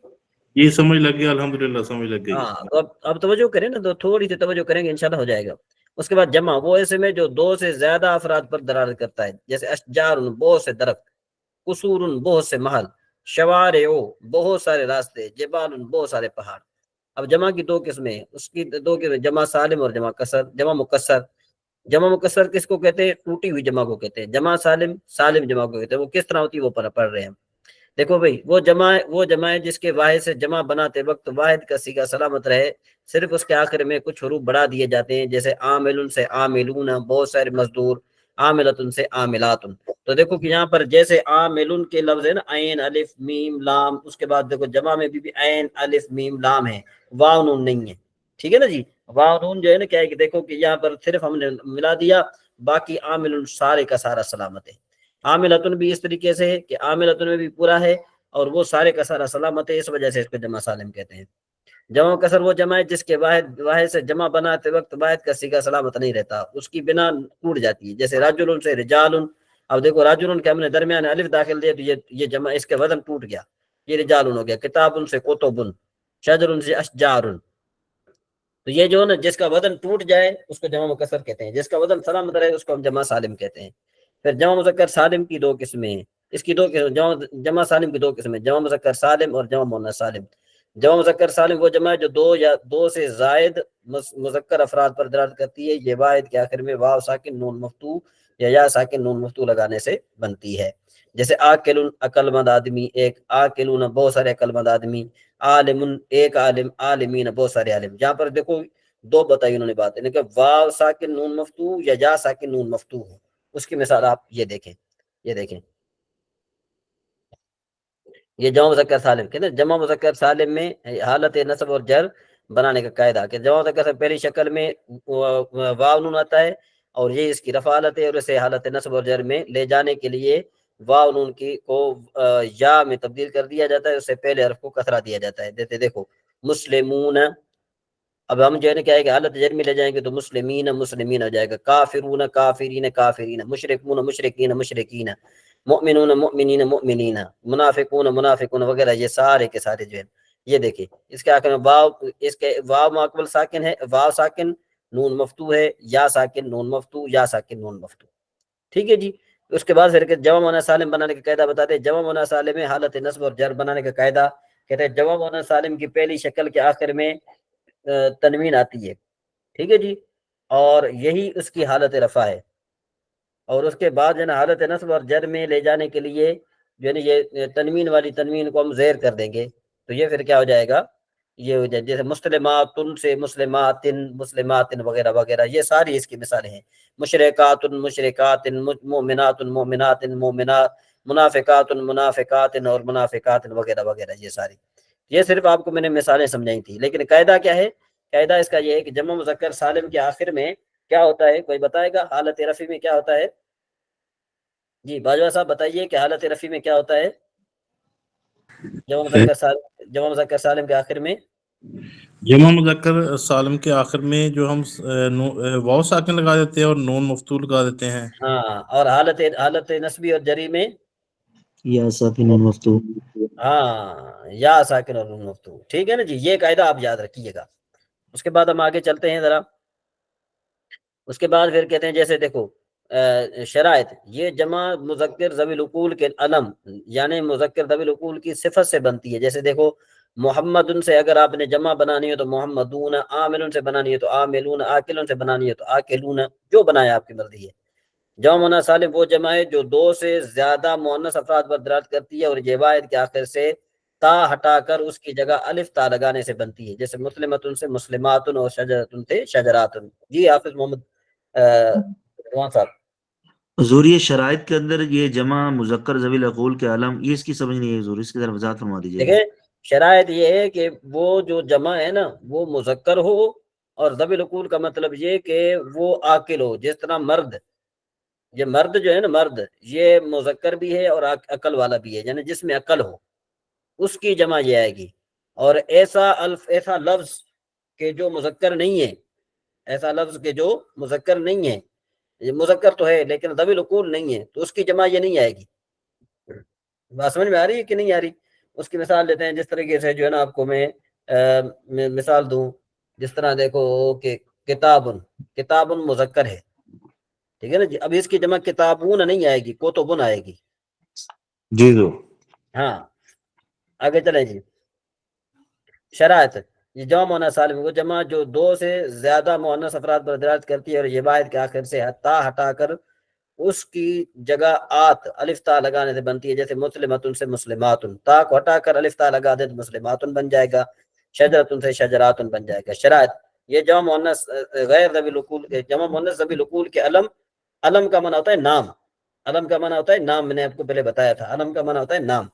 یہ سمجھ لگ گیا، الحمدللہ سمجھ لگ گئی. ہاں، تو اب توجہ کریں نا، تو تھوڑی سی توجہ کریں گے انشاءاللہ ہو جائے گا. اس کے بعد جمع، وہ ایسے میں جو دو سے زیادہ افراد پر دلالت کرتا ہے، جیسے اشجار بہت سے درخت، قصور بہت سے محل، شوارع بہت سارے راستے، جبال بہت سارے پہاڑ. اب جمع کی دو قسمیں، اس کی دو قسمیں، جمع سالم اور جمع کسر. جمع مکسر، جمع مکسر کس کو کہتے ہیں؟ ٹوٹی ہوئی جمع کو کہتے ہیں. جمع سالم، سالم جمع کو کہتے ہیں. وہ کس طرح ہوتی ہے وہ پڑھ رہے ہیں. دیکھو بھائی، وہ جمع ہے جس کے واحد سے جمع بناتے وقت واحد کا صیغہ سلامت رہے، صرف اس کے آخر میں کچھ حروف بڑھا دیے جاتے ہیں، جیسے عامل سے عاملون، بہت سارے مزدور، عاملۃ سے عاملات. تو دیکھو کہ یہاں پر جیسے عاملون کے لفظ ہے نا، عین الف میم لام، اس کے بعد دیکھو جمع میں بھی عین الف میم لام ہے، واو نون نہیں ہے. ٹھیک ہے نا جی. واو نون جو ہے نا کیا ہے کہ دیکھو کہ یہاں پر صرف ہم نے ملا دیا، باقی عامل سارے کا سارا سلامت ہے. عاملۃ بھی اس طریقے سے ہے کہ عاملۃ میں بھی پورا ہے اور وہ سارے کا سارا سلامت ہے، اس وجہ سے اس کو جمع سالم کہتے ہیں. جمع کسر وہ جمع ہے جس کے واحد سے جمع بناتے وقت واحد کا صیغہ سلامت نہیں رہتا، اس کی بنا ٹوٹ جاتی ہے، جیسے راجل سے رجال. اب دیکھو راجل کے ہم نے درمیان الف داخل دیا تو یہ جمع، اس کے وزن ٹوٹ گیا، یہ رجال ہو گیا. کتاب سے کتب، شجر سے اشجار. تو یہ جو ہے نا جس کا وزن ٹوٹ جائے اس کو جمع مکسر کہتے ہیں، جس کا وزن سلامت رہے اس کو ہم جمع سالم کہتے ہیں. پھر جمع مذکر سالم کی دو قسمیں ہیں، اس کی دو جمع سالم کی دو قسمیں، جمع مذکر سالم اور جمع مؤنث سالم. جمع مذکر سالم وہ جمع ہے جو دو یا دو سے زائد مذکر افراد پر دلالت کرتی ہے، یہ واحد کے آخر میں واو ساکن نون مفتوح یا ساکن نون مفتوح لگانے سے بنتی ہے. جیسے آکلون عقل مند آدمی، ایک آکلون بہت سارے عقل مند آدمی، عالم ایک عالم، عالمین بہت سارے عالم. جہاں پر دیکھو دو بتائی انہوں نے باتیں کہ واو ساکن نون مفتوح یا ساکن نون مفتوح ہو. اس کی مثال آپ یہ دیکھیں، یہ جمع مذکر سالم کہتے ہیں. جمع مذکر سالم میں حالت نصب اور جر بنانے کا قاعدہ کہ جمع مذکر سے پہلی شکل میں واو نون آتا ہے اور یہ اس کی رفع حالت ہے، اور اسے حالت نصب اور جر میں لے جانے کے لیے واو نون کی کو یا میں تبدیل کر دیا جاتا ہے، اس سے پہلے حرف کو کسرہ دیا جاتا ہے. دیکھو مسلمون، اب ہم جو ہے نا کیا ہے کہ حالت جر میں لے جائیں گے تو مسلمین مسلمین ہو جائے گا، کافرون کافرین کافرین، مشرکون مشرکین مشرکین، مؤمنون مؤمنین مؤمنین، منافقون منافقون وغیرہ. یہ سارے کے سارے جو ہے یہ دیکھیں اس کے آخر میں واو، اس کے واو ماقبل ساکن ہے، واو ساکن نون مفتوح ہے، یا ساکن نون مفتوح، یا ساکن نون مفتوح. ٹھیک ہے جی. اس کے بعد پھر جمع مؤنث سالم بنانے کا قاعدہ بتاتے ہیں. جمع مؤنث سالم میں حالت نصب اور جر بنانے کا قاعدہ کہتے ہیں جمع مؤنث سالم کی پہلی شکل کے آخر میں تنوین آتی ہے. ٹھیک ہے جی. اور یہی اس کی حالت رفع ہے، اور اس کے بعد جو ہے نا حالت نصب اور جر میں لے جانے کے لیے جو ہے نا یہ تنوین والی تنوین کو ہم زیر کر دیں گے، تو یہ پھر کیا ہو جائے گا، یہ ہو جائے جیسے مسلماتن سے مسلماتن مسلماتن وغیرہ وغیرہ. یہ ساری اس کی مثالیں ہیں. مشرکات مشرکات، مؤمنات مؤمنات مؤمنات، منافقات منافقات اور منافقات وغیرہ وغیرہ. یہ ساری، یہ صرف آپ کو میں نے مثالیں سمجھائی تھی، لیکن قاعدہ کیا ہے؟ قاعدہ اس کا یہ ہے کہ جمع مذکر سالم کے آخر میں کیا ہوتا ہے؟ کوئی بتائے گا حالت رفع میں کیا ہوتا ہے؟ جی باجوہ صاحب بتائیے کہ حالت رفع میں کیا ہوتا ہے جمع مذکر سالم کے آخر میں؟ جمع مذکر سالم کے آخر میں جو ہم واو ساکن لگا دیتے ہیں اور نون مفتوح لگا دیتے ہیں. ہاں، اور حالت نسبی اور جری میں یا ساکن نون مفتوح. ہاں، یا ساکن اور نون مفتوح. ٹھیک ہے نا جی. یہ قاعدہ آپ یاد رکھیے گا. اس کے بعد ہم آگے چلتے ہیں ذرا. اس کے بعد پھر کہتے ہیں جیسے دیکھو شرائط، یہ جمع مذکر ذوی العقول کے علم یعنی مذکر ذوی العقول کی صفت سے بنتی ہے. جیسے دیکھو محمد سے اگر آپ نے جمع بنانی ہے تو محمدون، عامل سے بنانی ہے تو عاملون، آکل سے بنانی ہے تو آکلون، جو بنائے آپ کی مرضی ہے۔ جمع مؤنث سالم وہ جمع ہے جو دو سے زیادہ مؤنث افراد پر دلالت کرتی ہے اور یہ واحد کے آخر سے تا ہٹا کر اس کی جگہ الف تا لگانے سے بنتی ہے، جیسے مسلمتن سے مسلماتن اور شجرتن سے شجراتن۔ جی حافظ محمد روان صاحب۔ حضور یہ شرائط کے اندر یہ جمع مذکر ذوی العقول کے علم، یہ اس کی سمجھ نہیں ہے حضور، اس کی ذرا وضاحت فرما دیجیے گا۔ دیکھیں شرائط یہ ہے کہ وہ جو جمع ہے نا وہ مذکر ہو، اور ذوی العقول کا مطلب یہ کہ وہ عاقل ہو، جس طرح مرد، یہ مرد جو ہے نا مرد یہ مذکر بھی ہے اور عقل والا بھی ہے، یعنی جس میں عقل ہو اس کی جمع یہ آئے گی۔ اور ایسا لفظ کہ جو مذکر نہیں ہے، ایسا لفظ کہ جو مذکر نہیں ہے، یہ مذکر تو ہے لیکن ذوی العقول نہیں ہے، تو اس کی جمع یہ نہیں آئے گی۔ بات سمجھ میں آ رہی ہے کہ نہیں آ رہی؟ اس کی مثال دیتے ہیں، جس طریقے سے جو ہے نا آپ کو میں مثال دوں، جس طرح دیکھو کہ کتاب مذکر ہے، ٹھیک ہے نا جی، اب اس کی جمع کتابون نہیں آئے گی، کتبن آئے گی۔ جی جو ہاں آگے چلیں جی۔ شرائط یہ جمع مؤنث سالم وہ جمع جو دو سے زیادہ مؤنث افراد پر دلالت کرتی ہے اور یہ واحد کے آخر سے تا ہٹا کر اس کی جگہ آت الف تا لگانے سے بنتی ہے، جیسے مسلمتن سے مسلماتن، تا کو ہٹا کر الف تا لگا دے تو مسلماتن بن جائے گا، شجرتن سے شجراتن بن جائے گا۔ شرائط یہ جمع مؤنث غیر ذوی العقول، جمع مؤنث ذوی العقول کے علم کا معنی ہوتا ہے نام، علم کا معنی ہوتا ہے نام، میں نے آپ کو پہلے بتایا تھا، علم کا معنی ہوتا ہے نام،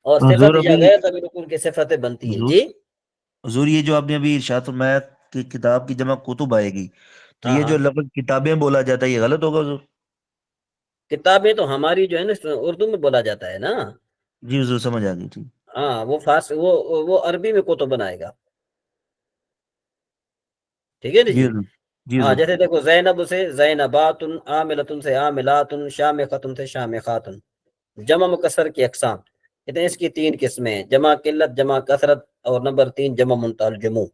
اور حضور صفت یا ابھی غیر ذوی العقول کی صفتیں بنتی ہیں۔ جی حضور یہ جو آپ نے ابھی ارشاد فرمایا کہ کتاب کی جمع کتب آئے گی، تو ہاں یہ ہاں جو لفظ کتابیں بولا جاتا ہے یہ غلط ہوگا حضور؟ کتابیں تو ہماری جو ہے نا اردو میں بولا جاتا ہے نا۔ جی حضور سمجھ آ گئی تھی۔ ہاں وہ عربی میں کتب بنائے گا، ٹھیک ہے نا جی جی۔ حضور، جی ہاں حضور۔ جیسے دیکھو زینب سے زینباتن، عاملتن سے عاملاتن، شامختن سے شامخاتن۔ جمع مکسر کی اقسام کہتے ہیں اس کی 3 قسمیں، جمع قلت، جمع کثرت، اور نمبر 3 جمع منتہی الجموع۔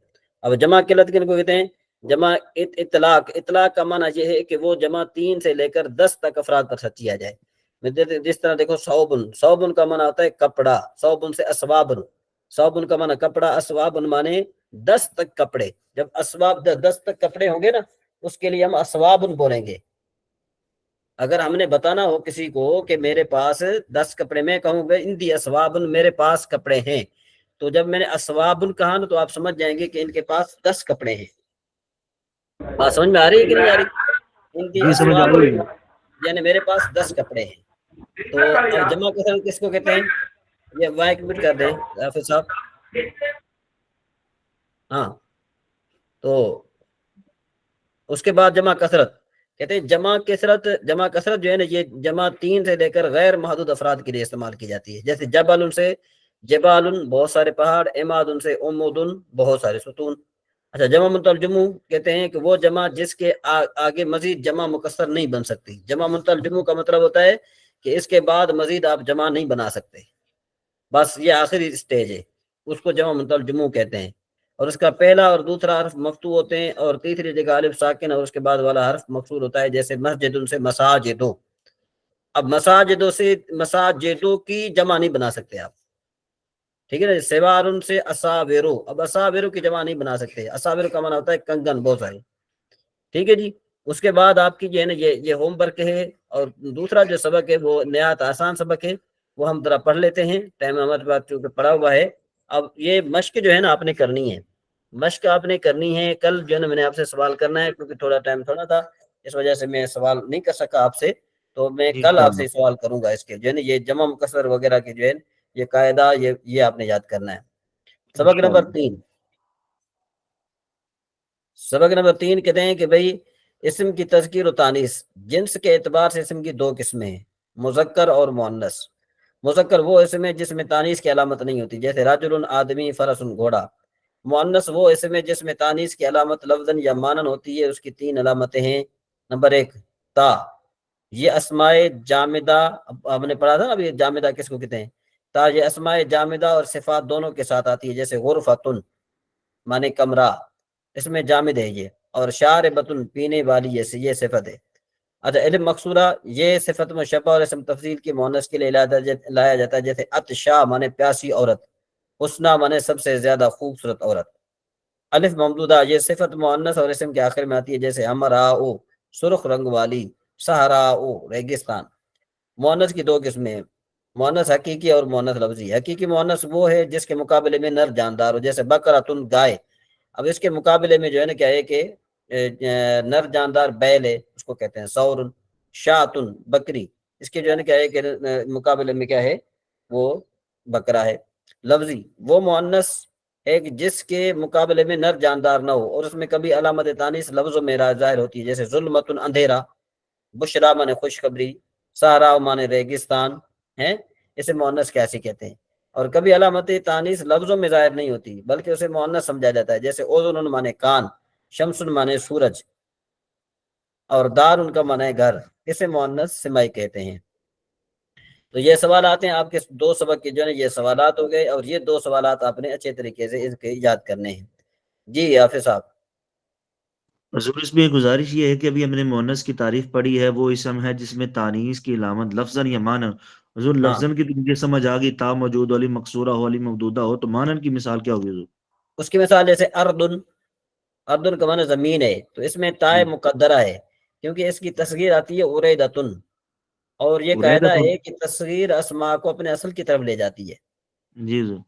اب جمع قلت کن کو کہتے ہیں؟ جمع اطلاق کا معنی یہ ہے کہ وہ جمع 3 سے لے کر 10 تک افراد پر سچی آ جائے۔ جس طرح دیکھو صوبن کا معنی ہوتا ہے کپڑا، صوبن سے اسوابن، صوبن کا معنی کپڑا، اسوابن معنی 10 تک کپڑے، جب اسواب 10 تک کپڑے ہوں گے نا اس کے لیے ہم اسوابن بولیں گے۔ اگر ہم نے بتانا ہو کسی کو کہ میرے پاس 10 کپڑے، میں کہوں گا اندی اسوابن، میرے پاس کپڑے ہیں، تو جب میں نے اسوابن کہا نا تو آپ سمجھ جائیں گے کہ ان کے پاس 10 کپڑے ہیں۔ بات سمجھ میں آ رہی ہے کہ نہیں آ رہی؟ اندی جی سمجھ آ اسوابن رہی ہے۔ یعنی میرے پاس 10 کپڑے ہیں۔ تو اب جمع کثرت کس کو کہتے ہیں؟ یہ مائک میوٹ کر دیں حافظ صاحب۔ ہاں تو اس کے بعد جمع کثرت کہتے ہیں جمع کثرت جو ہے نا یہ جمع 3 سے لے کر غیر محدود افراد کے لیے استعمال کی جاتی ہے، جیسے جبل سے جبال بہت سارے پہاڑ، اماد سے امود بہت سارے ستون۔ اچھا جمع منتہی الجموع کہتے ہیں کہ وہ جمع جس کے آگے مزید جمع مکسر نہیں بن سکتی۔ جمع منتہی الجموع کا مطلب ہوتا ہے کہ اس کے بعد مزید آپ جمع نہیں بنا سکتے، بس یہ آخری سٹیج ہے، اس کو جمع منتہی الجموع کہتے ہیں۔ اور اس کا پہلا اور دوسرا حرف مفتوح ہوتے ہیں، اور تیسری جگہ الف ساکن اور اس کے بعد والا حرف مکسور ہوتا ہے، جیسے مسجد سے مساجدو۔ اب مساجدو سے مساجدو کی جمع نہیں بنا سکتے آپ، ٹھیک ہے نا۔ سوارن سے اساورو، اب اساورو کی جمع نہیں بنا سکتے، اساورو کا معنی ہوتا ہے کنگن بہت سارے، ٹھیک ہے جی۔ اس کے بعد آپ کی جو ہے نا یہ ہوم ورک ہے، اور دوسرا جو سبق ہے وہ نہایت آسان سبق ہے، وہ ہم ذرا پڑھ لیتے ہیں، ٹائم ہمارے پاس چونکہ پڑھا ہوا ہے۔ اب یہ مشق جو ہے نا آپ نے کرنی ہے، مشق آپ نے کرنی ہے۔ کل جو ہے نا میں نے آپ سے سوال کرنا ہے، کیونکہ تھوڑا ٹائم تھوڑا تھا، اس وجہ سے میں سوال نہیں کر سکا آپ سے، تو میں جی کل آپ انشاءاللہ۔ سے سوال کروں گا اس کے، جو ہے نا یہ جمع مکسر وغیرہ کے جو ہے یہ قاعدہ یہ آپ نے یاد کرنا ہے۔ سبق نمبر انشاءاللہ۔ 3، سبق نمبر 3 کہتے ہیں کہ بھئی اسم کی تذکیر و تانیث، جنس کے اعتبار سے اسم کی 2 قسمیں ہیں، مذکر اور مؤنث۔ مذکر وہ اسم ہے جس میں تانیث کی علامت نہیں ہوتی، جیسے رجل آدمی، فرس گھوڑا۔ مؤنث وہ اسم ہے جس میں تانیث کی علامت لفظاً یا مانن ہوتی ہے، اس کی 3 علامتیں ہیں۔ نمبر 1 تا، یہ اسماء جامدہ، ہم نے پڑھا تھا نا ابھی جامدہ کس کو کہتے ہیں؟ تا یہ اسماء جامدہ اور صفات دونوں کے ساتھ آتی ہے، جیسے غرفتن مانے کمرہ، اس میں جامد ہے یہ، اور شاربتن پینے والی یہ صفت ہے۔ اچھا علم مقصورہ، یہ صفت مشبہ اور اسم تفضیل کی مؤنث کے لیے لایا جاتا ہے، جیسے عطشا مانے پیاسی عورت، حسنا مانے سب سے زیادہ خوبصورت عورت. الف ممدودہ یہ صفت مؤنث اور اسم کے آخر میں آتی ہے، جیسے حمراء سرخ رنگ والی، صحراء ریگستان. مؤنث کی دو قسمیں ہیں، مؤنث حقیقی اور مؤنث لفظی. حقیقی مؤنث وہ ہے جس کے مقابلے میں نر جاندار ہو، جیسے بقرۃ گائے. اب اس کے مقابلے میں جو ہے نا کیا ہے کہ نر جاندار بیل ہے، اس کو کہتے ہیں ثور. شاتن بکری، اس کے جو ہے نا کیا ہے کہ مقابلے میں کیا ہے وہ بکرا ہے. لفظی وہ مؤنث ہے کہ جس کے مقابلے میں نر جاندار نہ ہو اور اس میں کبھی علامت تانیث لفظوں میں ظاہر ہوتی ہے، جیسے ظلمت اندھیرا، بشرا مانے خوشخبری، صحرا مانے ریگستان ہے. اسے مؤنث کیسے کہتے ہیں. اور کبھی علامت تانیث لفظوں میں ظاہر نہیں ہوتی بلکہ اسے مؤنث سمجھا جاتا ہے، جیسے اذن مانے کان، شمس مانے سورج، اور دار ان کا مانے گھر. اسے مؤنث سمائی کہتے ہیں. تو یہ سوالات ہیں آپ کے 2 سبق کے جو ہے یہ سوالات ہو گئے، اور یہ 2 سوالات آپ نے اچھے طریقے سے اس کے یاد کرنے ہیں. جی حافظ صاحب. حضور اس میں گزارش یہ ہے کہ ابھی ہم نے مؤنث کی تعریف پڑھی ہے، وہ اسم ہے جس میں تانیث کی علامت لفظاً یا معنی. حضور ہاں لفظاً کی تو مجھے سمجھ آ گئی، تا موجود والی مقصورہ ہو، والی ممدودہ ہو، تو معنی کی مثال کیا ہوگی حضور؟ اس کی مثال جیسے اردن، اردن کا معنی زمین ہے، تو اس میں تائے مقدرہ ہے کیونکہ اس کی تصغیر آتی ہے اریدتن، اور یہ قاعدہ ہے کہ تصغیر اسماء کو اپنے اصل کی طرف لے جاتی ہے. جی حضور.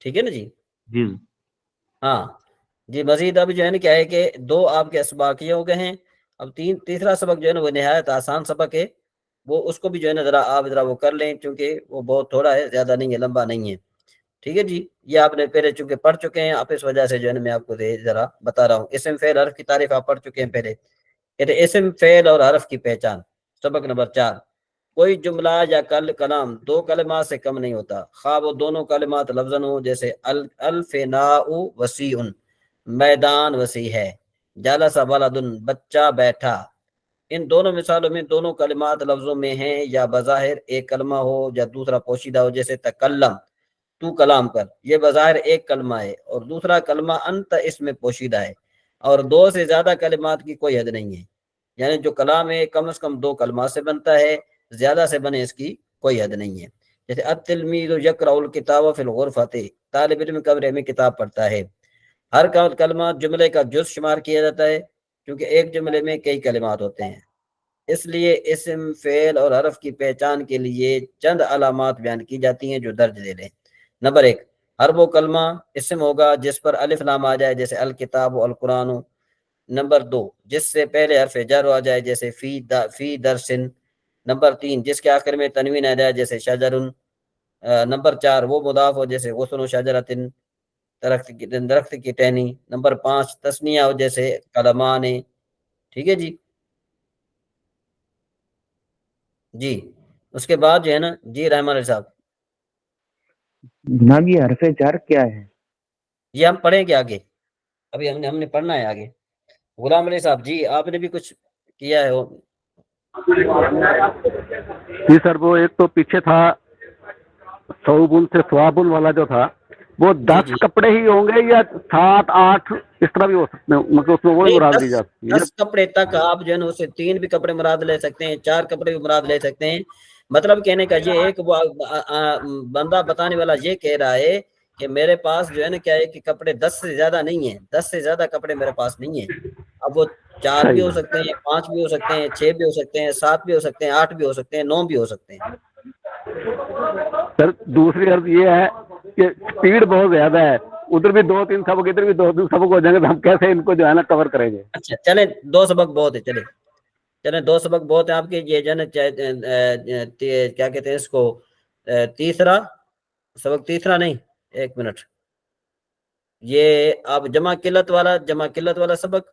ٹھیک ہے نا جی. جی حضور. ہاں جی. مزید اب جو ہے نا کیا ہے کہ 2 آپ کے اسباق یہ ہو گئے ہیں. اب تیسرا سبق جو ہے نا وہ نہایت آسان سبق ہے، وہ اس کو بھی جو ہے نا ذرا وہ کر لیں کیونکہ وہ بہت تھوڑا ہے، زیادہ نہیں ہے، لمبا نہیں ہے. ٹھیک ہے جی. یہ آپ نے پہلے چونکہ پڑھ چکے ہیں، آپ اس وجہ سے جو ہے نا میں آپ کو ذرا بتا رہا ہوں. اسم فعل حرف کی تعریف آپ پڑھ چکے ہیں پہلے. کہتے اسم فعل اور حرف کی پہچان. سبق نمبر 4. کوئی جملہ یا کلام 2 کلمات سے کم نہیں ہوتا، خواہ وہ دونوں کلمات لفظاً ہو، جیسے الفناء وسیع، میدان وسیع ہے، جالس بلد بچہ بیٹھا. ان دونوں مثالوں میں دونوں کلمات لفظوں میں ہیں یا بظاہر ایک کلمہ ہو یا دوسرا پوشیدہ ہو، جیسے تکلم تو کلام کر، یہ بظاہر ایک کلمہ ہے اور دوسرا کلمہ انت اس میں پوشیدہ ہے، اور 2 سے زیادہ کلمات کی کوئی حد نہیں ہے. یعنی جو کلام ہے کم از کم 2 کلمات سے بنتا ہے، زیادہ سے بنے اس کی کوئی حد نہیں ہے. جیسے التلمیذ یقرأ الکتاب فی الغرفۃ، طالب علم کمرے میں کتاب پڑھتا ہے. ہر کلمہ جملے کا جز شمار کیا جاتا ہے کیونکہ ایک جملے میں کئی کلمات ہوتے ہیں. اس لیے اسم فعل اور حرف کی پہچان کے لیے چند علامات بیان کی جاتی ہیں جو درج دے لیں. نمبر 1، ہر وہ کلمہ اسم ہوگا جس پر الف لام آ جائے، جیسے الکتاب و القرآن. نمبر 2، جس سے پہلے حرف جر آ جائے، جیسے فی درسن. نمبر 3، جس کے آخر میں تنوین آ جائے، جیسے شجرن. نمبر 4، وہ مضاف ہو، جیسے غصن و شجرتن، درخت کی ٹہنی. نمبر 5، تثنیہ ہو، جیسے کلمان. ٹھیک ہے جی. جی اس کے بعد جو ہے نا جی رحمان علی صاحب، جناب یہ حرف جر کیا ہے؟ یہ ہم پڑھیں گے آگے، ابھی ہم نے پڑھنا ہے آگے. غلام علی صاحب جی آپ نے بھی کچھ کیا ہے؟ جی سر، وہ ایک تو پیچھے تھا صوبن سے سوابن والا جو تھا، وہ 10 کپڑے ہی ہوں گے یا 7 8 اس طرح بھی ہو سکتے ہیں؟ مطلب اس میں وہی مراد لی جاتی ہے 10 کپڑے تک آپ جو ہے نا اسے 3 بھی کپڑے مراد لے سکتے ہیں، 4 کپڑے بھی مراد لے سکتے ہیں. مطلب کہنے کا یہ ہے کہ وہ بندہ بتانے والا یہ کہہ رہا ہے کہ میرے پاس جو ہے نا کیا ہے کہ کپڑے 10 سے زیادہ نہیں ہیں، 10 سے زیادہ کپڑے میرے پاس نہیں ہیں. اب وہ 4 بھی ہو سکتے ہیں، 5 بھی ہو سکتے ہیں، 6 بھی ہو سکتے ہیں، 7 بھی ہو سکتے ہیں، 8 بھی ہو سکتے ہیں، 9 بھی ہو سکتے ہیں. سر دوسری عرض یہ ہے کہ اسپیڈ بہت زیادہ ہے، ادھر بھی 2 3 سبق، ادھر بھی 2 سبق ہو جائیں گے، تو ہم کیسے ان کو جو ہے نا کور کریں گے؟ اچھا چلیں 2 سبق بہت ہے، چلیں 2 سبق بہت ہے آپ کے. یہ جو ہے نا کیا کہتے ہیں اس کو، تیسرا سبق، تیسرا نہیں، 1 منٹ، یہ آپ جمع قلت والا سبق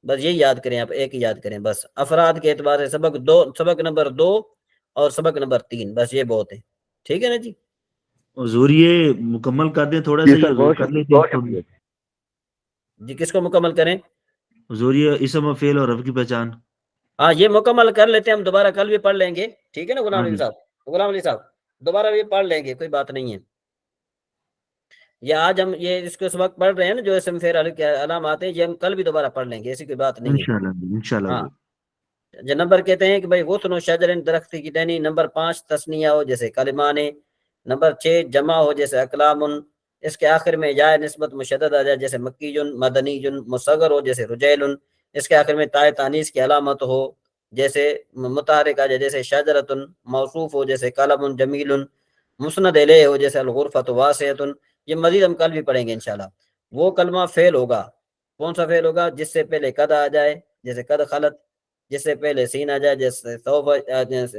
بس یہی یاد کریں، آپ ایک ہی یاد کریں بس. افراد کے اعتبار سے سبق نمبر 2 اور سبق نمبر 3، بس یہ بہت ہے. ٹھیک ہے نا جی. حضور یہ مکمل کر دیں تھوڑا سا، یہ کر لیتے جی کس کو مکمل کریں؟ حضور یہ اسم و فعل اور حرف کی پہچان. ہاں یہ مکمل کر لیتے ہیں ہم، دوبارہ کل بھی پڑھ لیں گے. ٹھیک ہے نا غلام علی صاحب دوبارہ بھی پڑھ لیں گے، کوئی بات نہیں ہے. یا آج ہم یہ اس کو سبق پڑھ رہے ہیں نا جو اسم فعل کے علامات ہیں، یہ ہم کل بھی دوبارہ پڑھ لیں گے، ایسی کوئی بات نہیں ہے. انشاءاللہ. ہاں جو نمبر کہتے ہیں کہ بھائی غصن و شجر، درخت کی ٹہنی. نمبر 5، تثنیہ ہو، جیسے کلمان. نمبر 6 جمع ہو جیسے اقلام، اس کے آخر میں یا نسبت مشدد آ جائے جیسے مکی مدنی، مصغر ہو جیسے رجیل، اس کے آخر میں تائے تانیث کی علامت ہو جیسے متحرک آ جائے جیسے شجرۃ، موصوف ہو جیسے قلم جمیل، مسند الیہ ہو جیسے الغرفۃ واسعۃ. یہ مزید ہم کل بھی پڑھیں گے انشاءاللہ. وہ کلمہ فعل ہوگا، کون سا فعل ہوگا؟ جس سے پہلے قد آ جائے جیسے قد خلط، جس سے پہلے سین آ جائے جیسے سوف،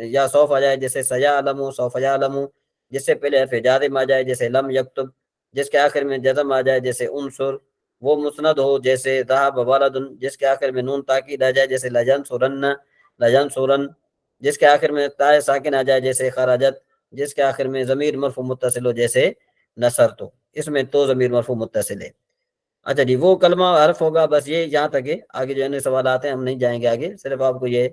یا سوف آ جائے جیسے سیعلم سوف یعلم، جس سے پہلے حرف جازم آ جائے جیسے لم یکتب، جس کے آخر میں جزم آ جائے جیسے انصر. وہ مسند ہو جیسے ذهب ولد، جس کے آخر میں نون تاکید آ جائے جیسے لجنصرن لجنصرن، جس کے آخر میں تاء ساکن آ جائے جیسے خرجت، جس کے آخر میں ضمیر مرفوع متصل ہو جیسے نصرت. اس میں تو ضمیر مرفوع متصل ہے. اچھا جی، وہ کلمہ حرف ہوگا. بس یہ یہاں تک ہے، آگے جو ہے سوالات ہیں ہم نہیں جائیں گے آگے، صرف آپ کو یہ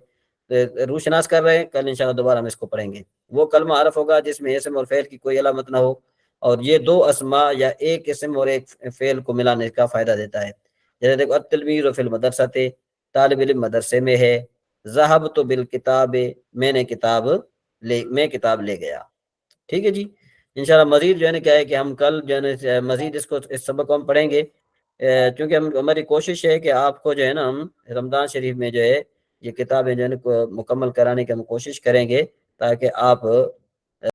روشناس کر رہے ہیں. کل انشاءاللہ دوبارہ ہم اس کو پڑھیں گے. وہ کلمہ حرف ہوگا جس میں اسم اور فعل کی کوئی علامت نہ ہو، اور یہ دو اسماء یا ایک اسم اور ایک فعل کو ملانے کا فائدہ دیتا ہے. جیسے دیکھو التلمیذ فی المدرسۃ، طالب علم مدرسے میں ہے. ذهبت بالکتاب، میں کتاب لے گیا. ٹھیک ہے جی. انشاءاللہ مزید جو ہے نا کیا ہے کہ ہم کل جو ہے نا مزید اس سبق کو ہم پڑھیں گے، کیونکہ ہماری کوشش ہے کہ آپ کو جو ہے نا ہم رمضان شریف میں جو ہے یہ کتابیں جو ہے نا مکمل کرانے کی ہم کوشش کریں گے، تاکہ آپ